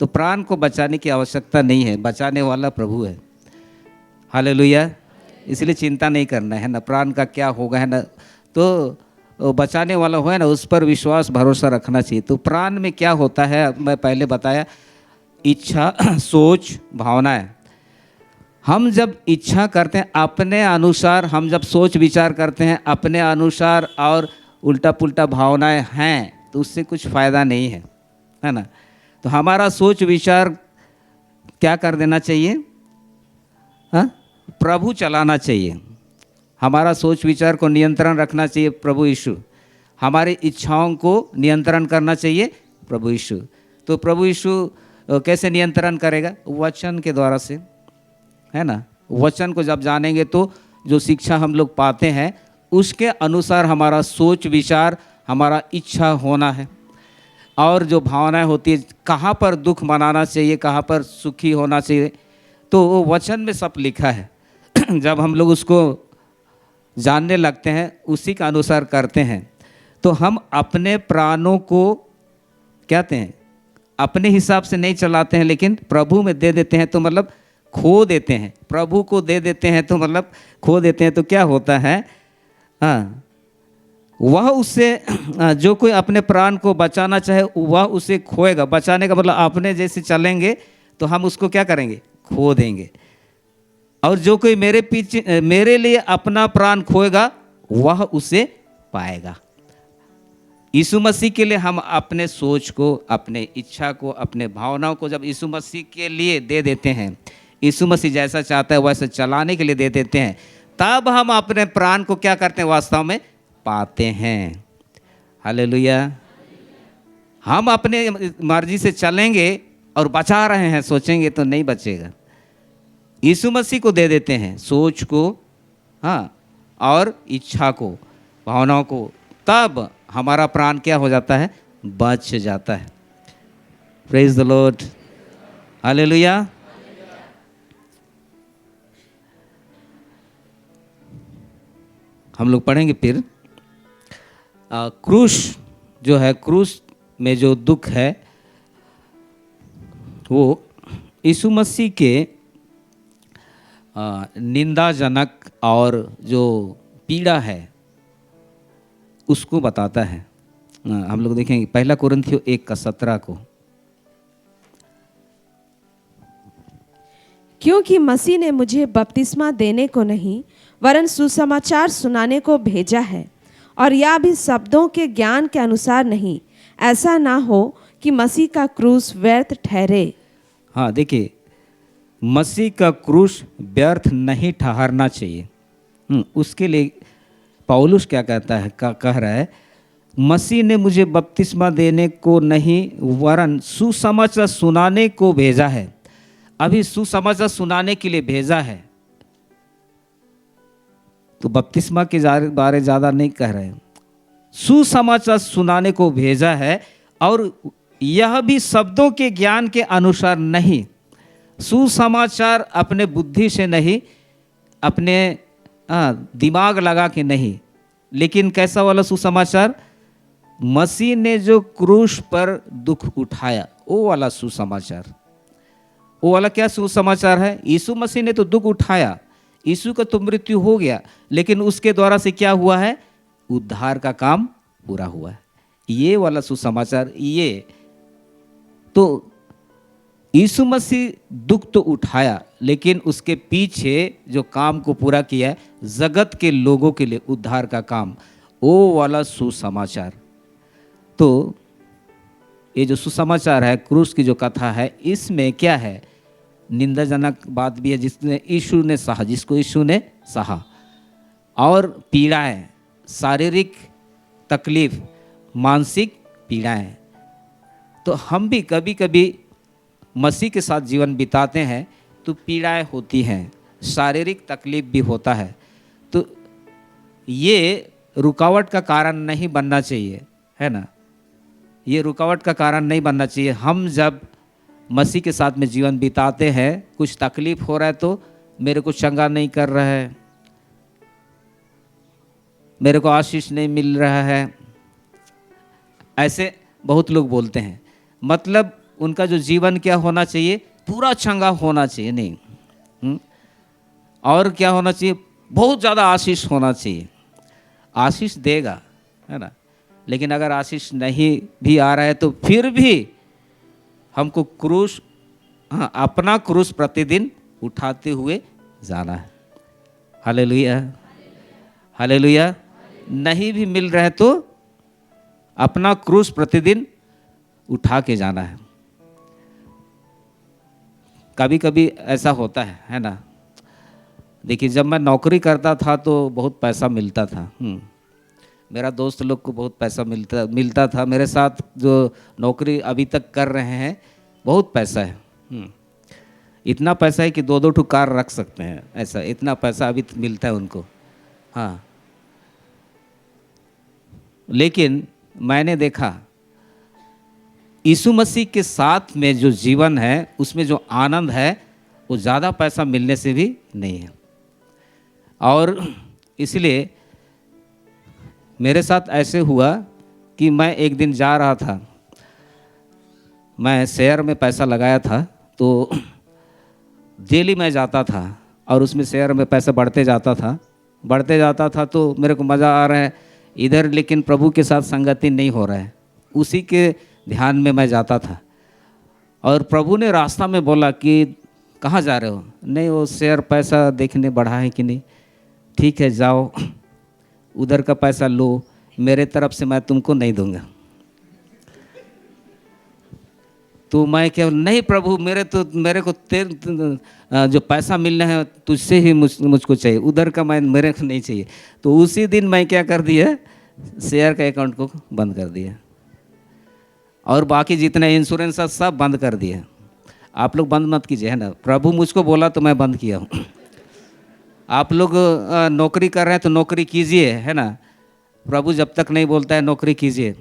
तो प्राण को बचाने की आवश्यकता नहीं है, बचाने वाला प्रभु है। हालेलुया। इसलिए चिंता नहीं करना है ना, प्राण का क्या होगा, है ना। तो बचाने वाला हो, है ना, उस पर विश्वास भरोसा रखना चाहिए। तो प्राण में क्या होता है, मैं पहले बताया, इच्छा, सोच, भावनाएं। हम जब इच्छा करते हैं अपने अनुसार, हम जब सोच विचार करते हैं अपने अनुसार और उल्टा पुल्टा भावनाएं हैं तो उससे कुछ फ़ायदा नहीं है, है ना। तो हमारा सोच विचार क्या कर देना चाहिए, हाँ, प्रभु चलाना चाहिए। हमारा सोच विचार को नियंत्रण रखना चाहिए प्रभु यीशु। हमारी इच्छाओं को नियंत्रण करना चाहिए प्रभु यीशु। तो प्रभु यीशु कैसे नियंत्रण करेगा? वचन के द्वारा से, है ना। वचन को जब जानेंगे तो जो शिक्षा हम लोग पाते हैं उसके अनुसार हमारा सोच विचार, हमारा इच्छा होना है। और जो भावनाएं होती है, कहाँ पर दुख मनाना चाहिए, कहाँ पर सुखी होना चाहिए, तो वो वचन में सब लिखा है। जब हम लोग उसको जानने लगते हैं, उसी के अनुसार करते हैं, तो हम अपने प्राणों को कहते हैं अपने हिसाब से नहीं चलाते हैं, लेकिन प्रभु में दे देते हैं तो मतलब खो देते हैं। प्रभु को दे देते हैं तो मतलब खो देते हैं। तो क्या होता है, हाँ, वह उससे, जो कोई अपने प्राण को बचाना चाहे वह उसे खोएगा। बचाने का मतलब अपने जैसे चलेंगे तो हम उसको क्या करेंगे, खो देंगे। और जो कोई मेरे पीछे, मेरे लिए अपना प्राण खोएगा वह उसे पाएगा। यीशु मसीह के लिए हम अपने सोच को, अपने इच्छा को, अपने भावनाओं को जब यीशु मसीह के लिए दे देते हैं, यीशु मसीह जैसा चाहता है वैसे चलाने के लिए दे देते हैं, तब हम अपने प्राण को क्या करते हैं, वास्तव में पाते हैं। हालेलुया। हम अपने मर्जी से चलेंगे और बचा रहे हैं सोचेंगे तो नहीं बचेगा। यीशु मसीह को दे देते हैं सोच को, हाँ, और इच्छा को, भावनाओं को, तब हमारा प्राण क्या हो जाता है, बच जाता है। Praise the Lord. हालेलुया। हम लोग पढ़ेंगे फिर क्रूस जो है, क्रूस में जो दुख है वो यीशु मसीह के निंदाजनक और जो पीड़ा है उसको बताता है। हम लोग देखेंगे पहला कोरिन्थियों 1:17 को। क्योंकि मसीह ने मुझे बपतिस्मा देने को नहीं वरन सुसमाचार सुनाने को भेजा है, और यह भी शब्दों के ज्ञान के अनुसार नहीं, ऐसा ना हो कि मसीह का क्रूस व्यर्थ ठहरे। हाँ, देखिए, मसीह का क्रूस व्यर्थ नहीं ठहरना चाहिए। उसके लिए पौलुस क्या कहता है, कह रहा है, मसीह ने मुझे बपतिस्मा देने को नहीं वरन सुसमाचार सुनाने को भेजा है। अभी सुसमाचार सुनाने के लिए भेजा है, तो बपतिस्मा के बारे ज़्यादा नहीं कह रहे हैं। सुसमाचार सुनाने को भेजा है, और यह भी शब्दों के ज्ञान के अनुसार नहीं। सुसमाचार अपने बुद्धि से नहीं, अपने दिमाग लगा के नहीं, लेकिन कैसा वाला सुसमाचार, मसीह ने जो क्रूस पर दुख उठाया वो वाला सुसमाचार। वो वाला क्या सुसमाचार है, यीशु मसीह ने तो दुख उठाया, यीशु का तो मृत्यु हो गया, लेकिन उसके द्वारा से क्या हुआ है, उद्धार का काम पूरा हुआ है। ये वाला सुसमाचार, ये तो यीशु मसीह दुख तो उठाया, लेकिन उसके पीछे जो काम को पूरा किया है जगत के लोगों के लिए उद्धार का काम, वो वाला सुसमाचार। तो ये जो सुसमाचार है, क्रूस की जो कथा है, इसमें क्या है, निंदाजनक बात भी है जिसने यीशु ने सहा, जिसको यीशु ने सहा, और पीड़ाएं, शारीरिक तकलीफ, मानसिक पीड़ाएं। तो हम भी कभी कभी मसीह के साथ जीवन बिताते हैं तो पीड़ाएं होती हैं, शारीरिक तकलीफ भी होता है। तो ये रुकावट का कारण नहीं बनना चाहिए, है ना। ये रुकावट का कारण नहीं बनना चाहिए। हम जब मसीह के साथ में जीवन बिताते हैं, कुछ तकलीफ हो रहा है तो मेरे को चंगा नहीं कर रहा है, मेरे को आशीष नहीं मिल रहा है, ऐसे बहुत लोग बोलते हैं। मतलब उनका जो जीवन क्या होना चाहिए, पूरा चंगा होना चाहिए, नहीं। और क्या होना चाहिए, बहुत ज़्यादा आशीष होना चाहिए। आशीष देगा, है ना। लेकिन अगर आशीष नहीं भी आ रहा है तो फिर भी हमको क्रूस, हाँ, अपना क्रूस प्रतिदिन उठाते हुए जाना है। Hallelujah, hallelujah. नहीं भी मिल रहा है तो अपना क्रूस प्रतिदिन उठा के जाना है। कभी कभी ऐसा होता है ना। देखिए, जब मैं नौकरी करता था तो बहुत पैसा मिलता था। मेरा दोस्त लोग को बहुत पैसा मिलता था। मेरे साथ जो नौकरी अभी तक कर रहे हैं, बहुत पैसा है। इतना पैसा है कि 2-2 ठो कार रख सकते हैं, ऐसा इतना पैसा अभी मिलता है उनको। हाँ, लेकिन मैंने देखा यीशु मसीह के साथ में जो जीवन है, उसमें जो आनंद है, वो ज़्यादा पैसा मिलने से भी नहीं है। और इसलिए मेरे साथ ऐसे हुआ कि मैं एक दिन जा रहा था, मैं शेयर में पैसा लगाया था, तो डेली मैं जाता था और उसमें शेयर में पैसा बढ़ते जाता था। तो मेरे को मज़ा आ रहा है इधर, लेकिन प्रभु के साथ संगति नहीं हो रहा है, उसी के ध्यान में मैं जाता था। और प्रभु ने रास्ता में बोला कि कहाँ जा रहे हो? नहीं, वो शेयर पैसा देखने बढ़ा है कि नहीं। ठीक है, जाओ, उधर का पैसा लो, मेरे तरफ से मैं तुमको नहीं दूंगा। तो मैं क्या, नहीं प्रभु, मेरे को जो पैसा मिलना है तुझसे ही मुझको चाहिए, उधर का मेरे को नहीं चाहिए। तो उसी दिन मैं क्या कर दिया, शेयर का अकाउंट को बंद कर दिया और बाकी जितने इंश्योरेंस है सब बंद कर दिया। आप लोग बंद मत कीजिए, है ना। प्रभु मुझको बोला तो मैं बंद किया हूँ। आप लोग नौकरी कर रहे हैं तो नौकरी कीजिए, है ना। प्रभु जब तक नहीं बोलता है नौकरी कीजिए,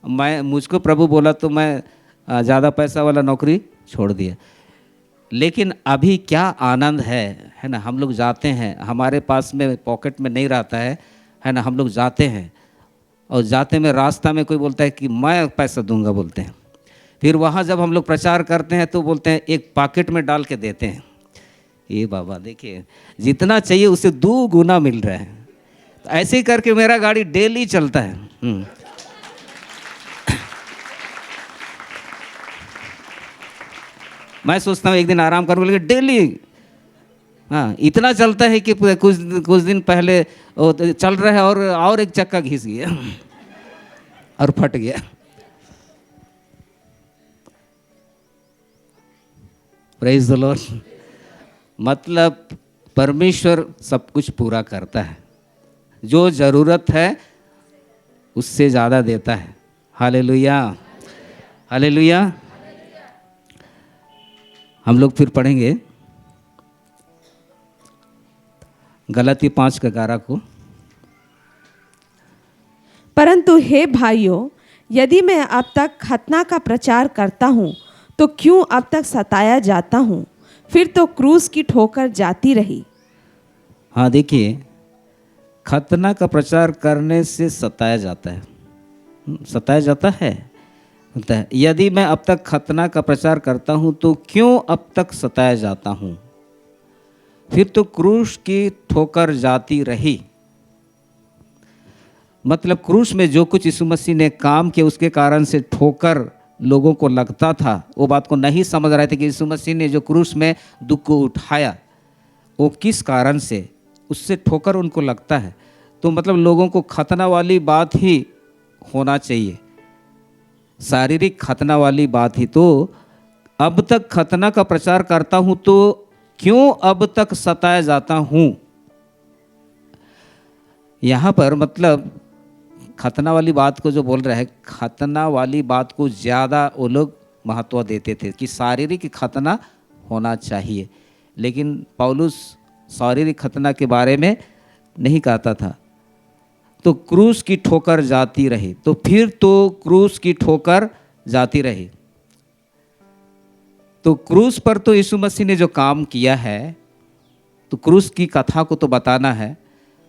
मुझको प्रभु बोला तो मैं ज़्यादा पैसा वाला नौकरी छोड़ दिया। लेकिन अभी क्या आनंद है ना। हम लोग जाते हैं, हमारे पास में पॉकेट में नहीं रहता है ना। हम लोग जाते हैं और जाते में रास्ता में कोई बोलता है कि मैं पैसा दूंगा, बोलते हैं। फिर वहाँ जब हम लोग प्रचार करते हैं तो बोलते हैं एक पॉकेट में डाल के देते हैं। ये बाबा देखिए, जितना चाहिए उससे 2 गुना मिल रहा है। तो ऐसे ही करके मेरा गाड़ी डेली चलता है। मैं सोचता हूँ एक दिन आराम करूँ, लेकिन डेली हाँ इतना चलता है कि कुछ दिन पहले चल रहा है और एक चक्का घिस गया और फट गया। Praise the Lord. मतलब परमेश्वर सब कुछ पूरा करता है, जो ज़रूरत है उससे ज़्यादा देता है। Hallelujah, hallelujah. हम लोग फिर पढ़ेंगे गलाती 5:11 को। परंतु हे भाइयों, यदि मैं अब तक खतना का प्रचार करता हूँ तो क्यों अब तक सताया जाता हूँ? फिर तो क्रूस की ठोकर जाती रही। हाँ, देखिए, खतना का प्रचार करने से सताया जाता है, सताया जाता है। यदि मैं अब तक खतना का प्रचार करता हूँ तो क्यों अब तक सताया जाता हूँ? फिर तो क्रूस की ठोकर जाती रही। मतलब क्रूस में जो कुछ यीशु मसीह ने काम किया उसके कारण से ठोकर लोगों को लगता था, वो बात को नहीं समझ रहे थे कि यीशु मसीह ने जो क्रूस में दुख को उठाया वो किस कारण से, उससे ठोकर उनको लगता है। तो मतलब लोगों को खतना वाली बात ही होना चाहिए, शारीरिक खतना वाली बात ही। तो अब तक खतना का प्रचार करता हूँ तो क्यों अब तक सताया जाता हूँ। यहाँ पर मतलब खतना वाली बात को जो बोल रहा है, खतना वाली बात को ज़्यादा वो लोग महत्व देते थे कि शारीरिक खतना होना चाहिए, लेकिन पौलुस शारीरिक खतना के बारे में नहीं कहता था। तो क्रूस की ठोकर जाती रही, तो फिर तो क्रूस की ठोकर जाती रही। तो क्रूस पर तो यीशु मसीह ने जो काम किया है, तो क्रूस की कथा को तो बताना है,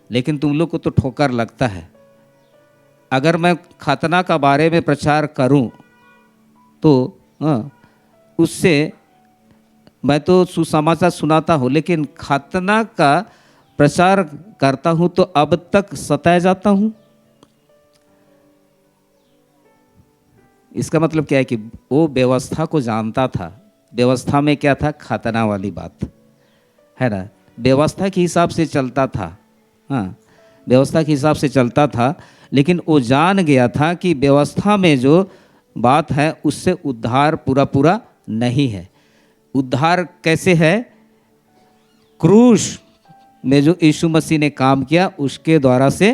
लेकिन तुम लोग को तो ठोकर लगता है। अगर मैं खतना का बारे में प्रचार करूं तो उससे मैं तो सुसमाचार सुनाता हूं, लेकिन खतना का प्रचार करता हूं तो अब तक सताया जाता हूं। इसका मतलब क्या है कि वो व्यवस्था को जानता था। व्यवस्था में क्या था? खतना वाली बात है ना, व्यवस्था के हिसाब से चलता था। हाँ, व्यवस्था के हिसाब से चलता था, लेकिन वो जान गया था कि व्यवस्था में जो बात है उससे उद्धार पूरा पूरा नहीं है। उद्धार कैसे है? क्रूस में जो यीशु मसीह ने काम किया उसके द्वारा से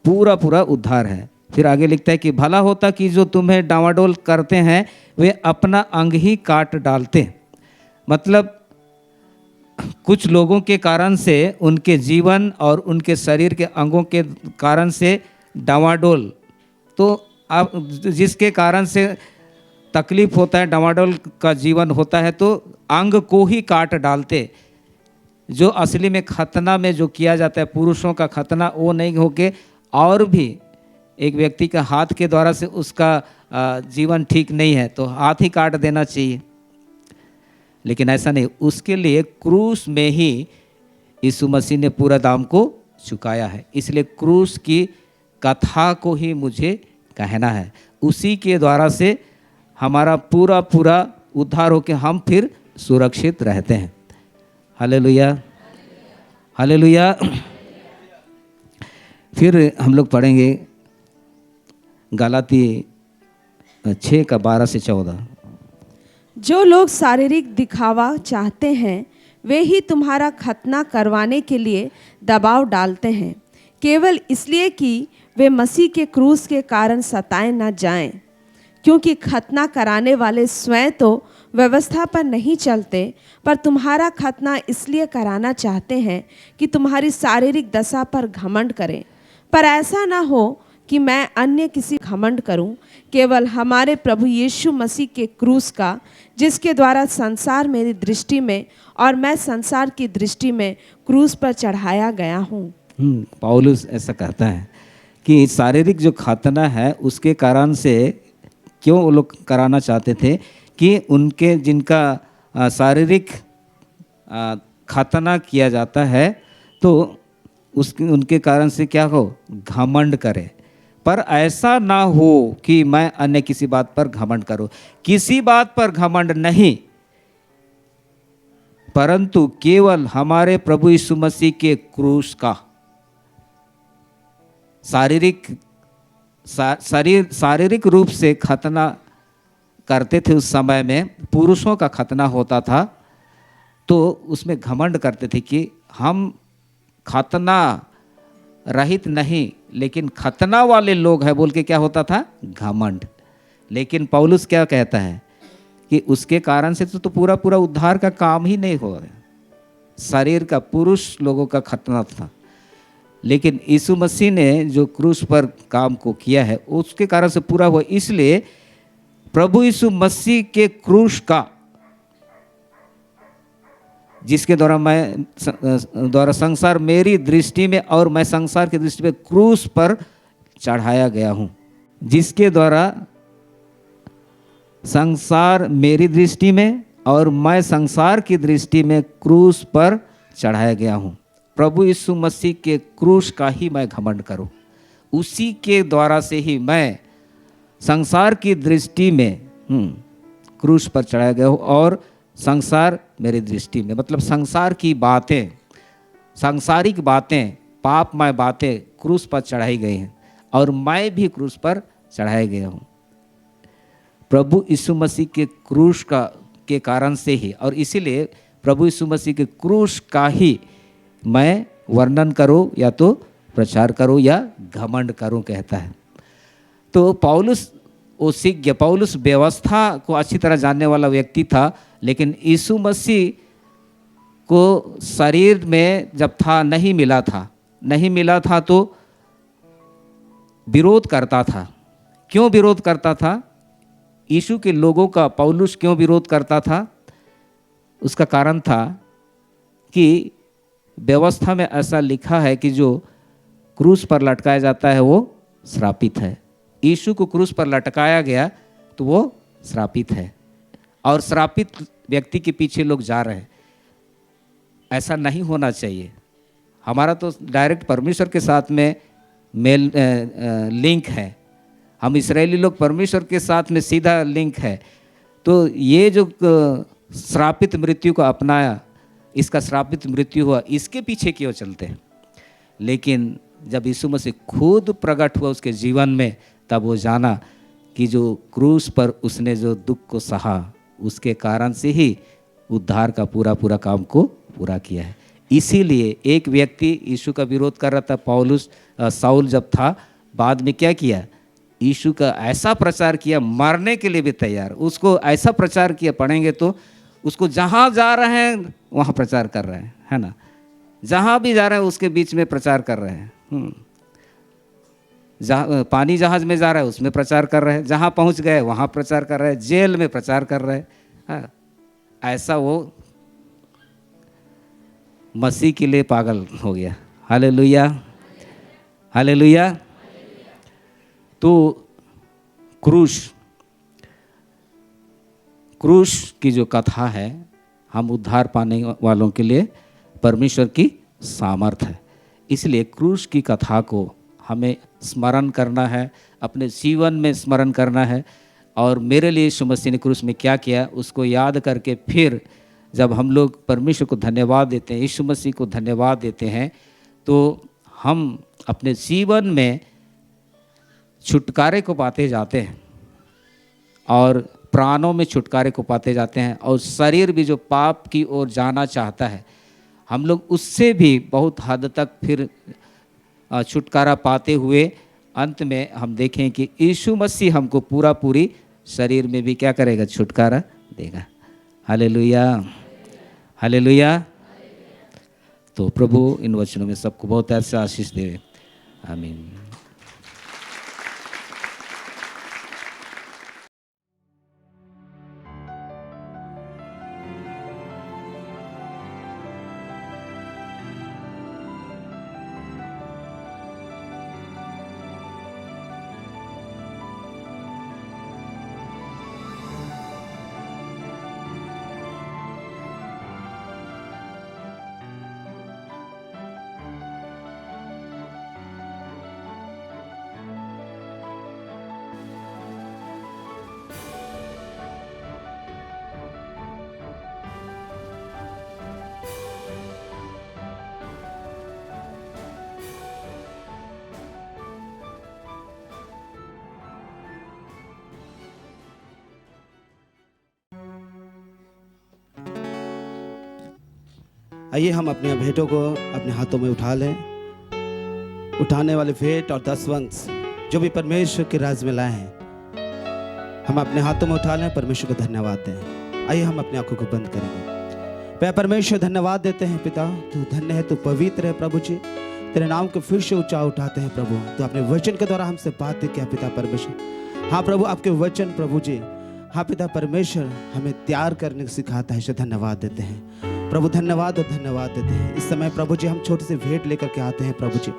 पूरा पूरा उद्धार है। फिर आगे लिखता है कि भला होता कि जो तुम्हें डांवाडोल करते हैं वे अपना अंग ही काट डालते। मतलब कुछ लोगों के कारण से, उनके जीवन और उनके शरीर के अंगों के कारण से डांवाडोल, तो अब जिसके कारण से तकलीफ होता है, डांवाडोल का जीवन होता है, तो अंग को ही काट डालते। जो असली में खतना में जो किया जाता है, पुरुषों का खतना, वो नहीं होके और भी एक व्यक्ति का हाथ के द्वारा से उसका जीवन ठीक नहीं है तो हाथ ही काट देना चाहिए, लेकिन ऐसा नहीं। उसके लिए क्रूस में ही यीशु मसीह ने पूरा दाम को चुकाया है। इसलिए क्रूस की कथा को ही मुझे कहना है। उसी के द्वारा से हमारा पूरा पूरा उद्धार होकर हम फिर सुरक्षित रहते हैं। Hallelujah, hallelujah. फिर हम लोग पढ़ेंगे गलाती 6 का 12 से 14। जो लोग शारीरिक दिखावा चाहते हैं वे ही तुम्हारा खतना करवाने के लिए दबाव डालते हैं, केवल इसलिए कि वे मसीह के क्रूस के कारण सताए न जाएं। क्योंकि खतना कराने वाले स्वयं तो व्यवस्था पर नहीं चलते, पर तुम्हारा खतना इसलिए कराना चाहते हैं कि तुम्हारी शारीरिक दशा पर घमंड करें। पर ऐसा ना हो कि मैं अन्य किसी घमंड करूं, केवल हमारे प्रभु यीशु मसीह के क्रूस का, जिसके द्वारा संसार मेरी दृष्टि में और मैं संसार की दृष्टि में क्रूस पर चढ़ाया गया हूँ। पौलुस ऐसा कहता है कि शारीरिक जो खतना है उसके कारण से क्यों वो लोग कराना चाहते थे कि उनके जिनका शारीरिक खतना किया जाता है तो उनके कारण से क्या हो? घमंड करे। पर ऐसा ना हो कि मैं अन्य किसी बात पर घमंड करूं। किसी बात पर घमंड नहीं, परंतु केवल हमारे प्रभु यीशु मसीह के क्रूस का। शारीरिक रूप से खतना करते थे उस समय में, पुरुषों का खतना होता था, तो उसमें घमंड करते थे कि हम खतना रहित नहीं लेकिन खतना वाले लोग हैं बोल के क्या होता था? घमंड। लेकिन पौलुस क्या कहता है कि उसके कारण से तो पूरा पूरा उद्धार का काम ही नहीं हो रहा। शरीर का पुरुष लोगों का खतना था, लेकिन यीशु मसीह ने जो क्रूस पर काम को किया है उसके कारण से पूरा हुआ। इसलिए प्रभु यीशु मसीह के क्रूस का, जिसके द्वारा संसार मेरी दृष्टि में और मैं संसार की दृष्टि में क्रूस पर चढ़ाया गया हूँ, जिसके द्वारा संसार मेरी दृष्टि में और मैं संसार की दृष्टि में क्रूस पर चढ़ाया गया हूँ। प्रभु यीशु मसीह के क्रूस का ही मैं घमंड करूँ, उसी के द्वारा से ही मैं संसार की दृष्टि में क्रूस पर चढ़ाया गया हूँ। और संसार मेरी दृष्टि में मतलब संसार की बातें, सांसारिक बातें, पापमय बातें क्रूस पर चढ़ाई गई हैं और मैं भी क्रूस पर चढ़ाया गया हूँ प्रभु यीशु मसीह के क्रूस के कारण से ही। और इसीलिए प्रभु यीशु मसीह के क्रूस का ही मैं वर्णन करूँ या तो प्रचार करूँ या घमंड करूँ कहता है। तो पौलुस वो सीख गया। पौलुस व्यवस्था को अच्छी तरह जानने वाला व्यक्ति था, लेकिन यीशु मसीह को शरीर में जब था नहीं मिला था तो विरोध करता था। क्यों विरोध करता था? यीशु के लोगों का पौलुस क्यों विरोध करता था? उसका कारण था कि व्यवस्था में ऐसा लिखा है कि जो क्रूस पर लटकाया जाता है वो श्रापित है। यीशु को क्रूस पर लटकाया गया तो वो श्रापित है और श्रापित व्यक्ति के पीछे लोग जा रहे हैं। ऐसा नहीं होना चाहिए। हमारा तो डायरेक्ट परमेश्वर के साथ में मेल लिंक है। हम इस्राएली लोग परमेश्वर के साथ में सीधा लिंक है। तो ये जो श्रापित मृत्यु को अपनाया, इसका श्रापित मृत्यु हुआ, इसके पीछे क्यों चलते हैं? लेकिन जब यीशु मसीह खुद प्रकट हुआ उसके जीवन में, तब वो जाना कि जो क्रूस पर उसने जो दुख को सहा, उसके कारण से ही उद्धार का पूरा काम को पूरा किया है। इसीलिए एक व्यक्ति यीशु का विरोध कर रहा था, पौलुस साउल जब था, बाद में क्या किया? यीशु का ऐसा प्रचार किया, मरने के लिए भी तैयार। उसको ऐसा प्रचार किया, पढ़ेंगे तो उसको जहाँ जा रहे हैं वहाँ प्रचार कर रहे हैं, है ना। जहाँ भी जा रहे हैं उसके बीच में प्रचार कर रहे हैं। जहाँ पानी जहाज में जा रहा है उसमें प्रचार कर रहे हैं, जहाँ पहुँच गए वहाँ प्रचार कर रहे हैं, जेल में प्रचार कर रहे हैं। ऐसा वो मसीह के लिए पागल हो गया। Hallelujah, hallelujah. तो क्रूस की जो कथा है, हम उद्धार पाने वालों के लिए परमेश्वर की सामर्थ है। इसलिए क्रूस की कथा को हमें स्मरण करना है, अपने जीवन में स्मरण करना है। और मेरे लिए यीशु मसीह ने क्रूस में क्या किया उसको याद करके फिर जब हम लोग परमेश्वर को धन्यवाद देते हैं, यीशु मसीह को धन्यवाद देते हैं, तो हम अपने जीवन में छुटकारे को पाते जाते हैं और प्राणों में छुटकारे को पाते जाते हैं। और शरीर भी जो पाप की ओर जाना चाहता है, हम लोग उससे भी बहुत हद तक फिर छुटकारा पाते हुए अंत में हम देखें कि यीशु मसीह हमको पूरी शरीर में भी क्या करेगा? छुटकारा देगा। Hallelujah, hallelujah. तो प्रभु इन वचनों में सबको बहुत ऐसा आशीष दे। आमीन। आइए हम अपने भेंटों को अपने हाथों में उठा लें। उठाने वाले भेंट और 10 वंश जो भी परमेश्वर के राज में लाए हैं, हम अपने हाथों में उठा लें, परमेश्वर को धन्यवाद दें। आइए हम अपनी आंखों को बंद करेंगे। प्यारे परमेश्वर, धन्यवाद देते हैं पिता, तू धन्य है, तू पवित्र है प्रभु जी। तेरे नाम को फिर से ऊंचा उठाते हैं प्रभु। तो अपने वचन के द्वारा हमसे बातें किया पिता परमेश्वर। हाँ प्रभु, आपके वचन प्रभु जी, हाँ पिता परमेश्वर, हमें तैयार करने को सिखाता है। इसे धन्यवाद देते हैं प्रभु, धन्यवाद और धन्यवाद देते हैं। इस समय प्रभु जी हम छोटे से भेंट लेकर के आते हैं प्रभु जी।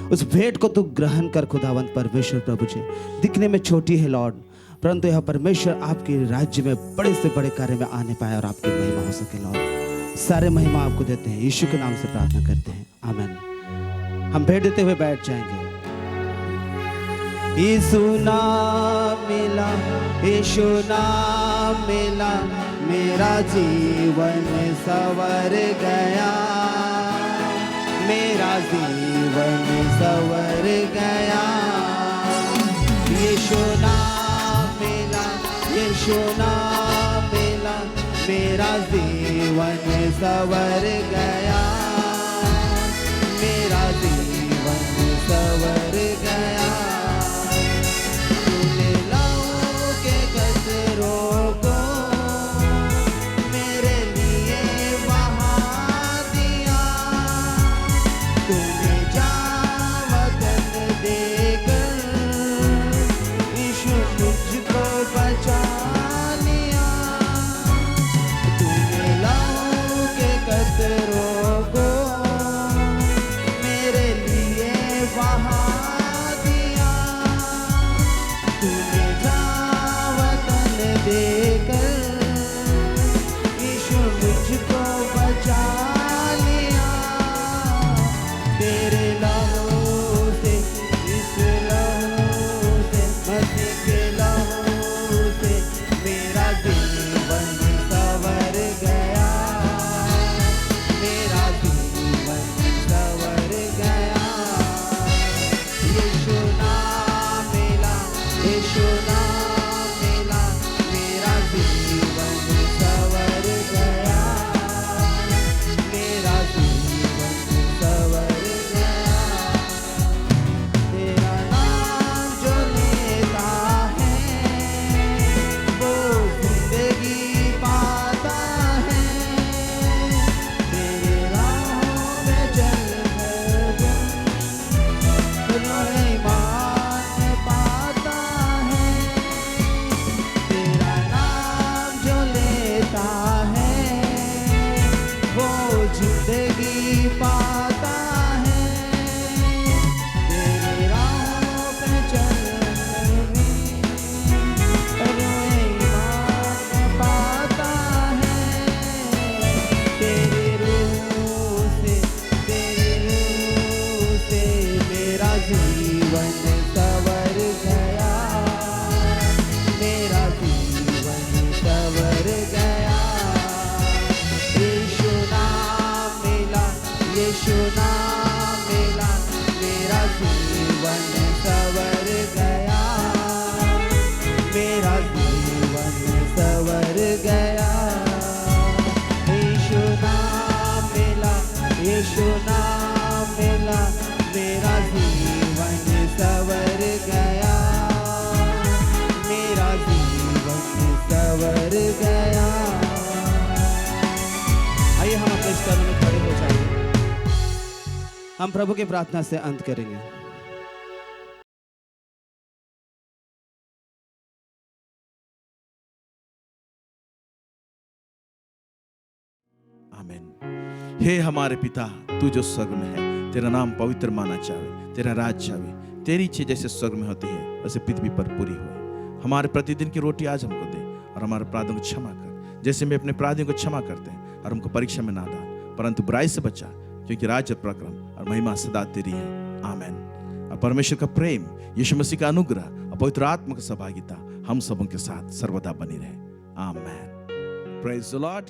उस भेंट को तू ग्रहण कर खुदावंत परमेश्वर प्रभु जी। दिखने में छोटी है लॉर्ड, परंतु यह परमेश्वर आपके राज्य में बड़े से बड़े कार्य में आने पाए और आपकी महिमा हो सके लॉर्ड। सारे महिमा आपको देते हैं, यीशु के नाम से प्रार्थना करते हैं, आमीन। हम भेंट देते हुए बैठ जाएंगे। यीशु नाम मिला, यीशु नाम मिला, मेरा जीवन संवर गया, मेरा जीवन संवर गया। यीशु नाम मिला, यीशु नाम मिला, मेरा जीवन संवर गया, मेरा जीवन संवर गया। तूने लहू के कतरों को मेरे लिए बहा दिया, तूने जावतन देकर यीशु मुझको बचा लिया। तूने लहू के कतरों को मेरे लिए बहा दिया, तूने जावतन देकर यीशु मुझको बचा लिया। तेरे लहू से, इस लहू से, मसीह के लहू से मेरा जीवन संवर गया, मेरा जीवन संवर गया। यीशु नाम मिला, यीशु नाम मिला, मेरा जीवन संवर गया, मेरा जीवन संवर गया। तेरा नाम जो लेता है वो जिंदगी पाता है, तेरे राहों में चलकर रोए ईमान पाता है। तेरा नाम जो लेता है वो जिंदगी पाता है, तेरे राहों पे चलने रोए ईमान पाता है। तेरी रूह से, तेरी रूह से मेरा जीवन संवर गया, मेरा जीवन संवर गया। यीशु नाम मिला, यीशु नाम मिला, मेरा जीवन संवर गया, मेरा जीवन संवर गया। यीशु नाम मिला, यीशु नाम मिला, मेरा जीवन संवर गया, मेरा जीवन संवर गया। आइए हम अपने स्थलों में खड़े हो जाएं, हम प्रभु की प्रार्थना से अंत करेंगे। आमीन। हे हमारे पिता, तू जो स्वर्ग में है, तेरा नाम पवित्र माना जावे, तेरा राज्य आवे, तेरी इच्छा जैसे स्वर्ग में होती है वैसे पृथ्वी पर पूरी हो। हमारे प्रतिदिन की रोटी आज हमको दे, और हमारे अपराधों को क्षमा कर जैसे हम अपने अपराधियों को क्षमा करते हैं, और हमको परीक्षा में ना डाल परंतु बुराई से बचा, क्योंकि राज्य, पराक्रम और महिमा सदा तेरी है। आमीन। और परमेश्वर का प्रेम, यीशु मसीह का अनुग्रह और पवित्र आत्मा की सहभागिता हम सबों के साथ सर्वदा बनी रहे। आमीन। Praise the Lord.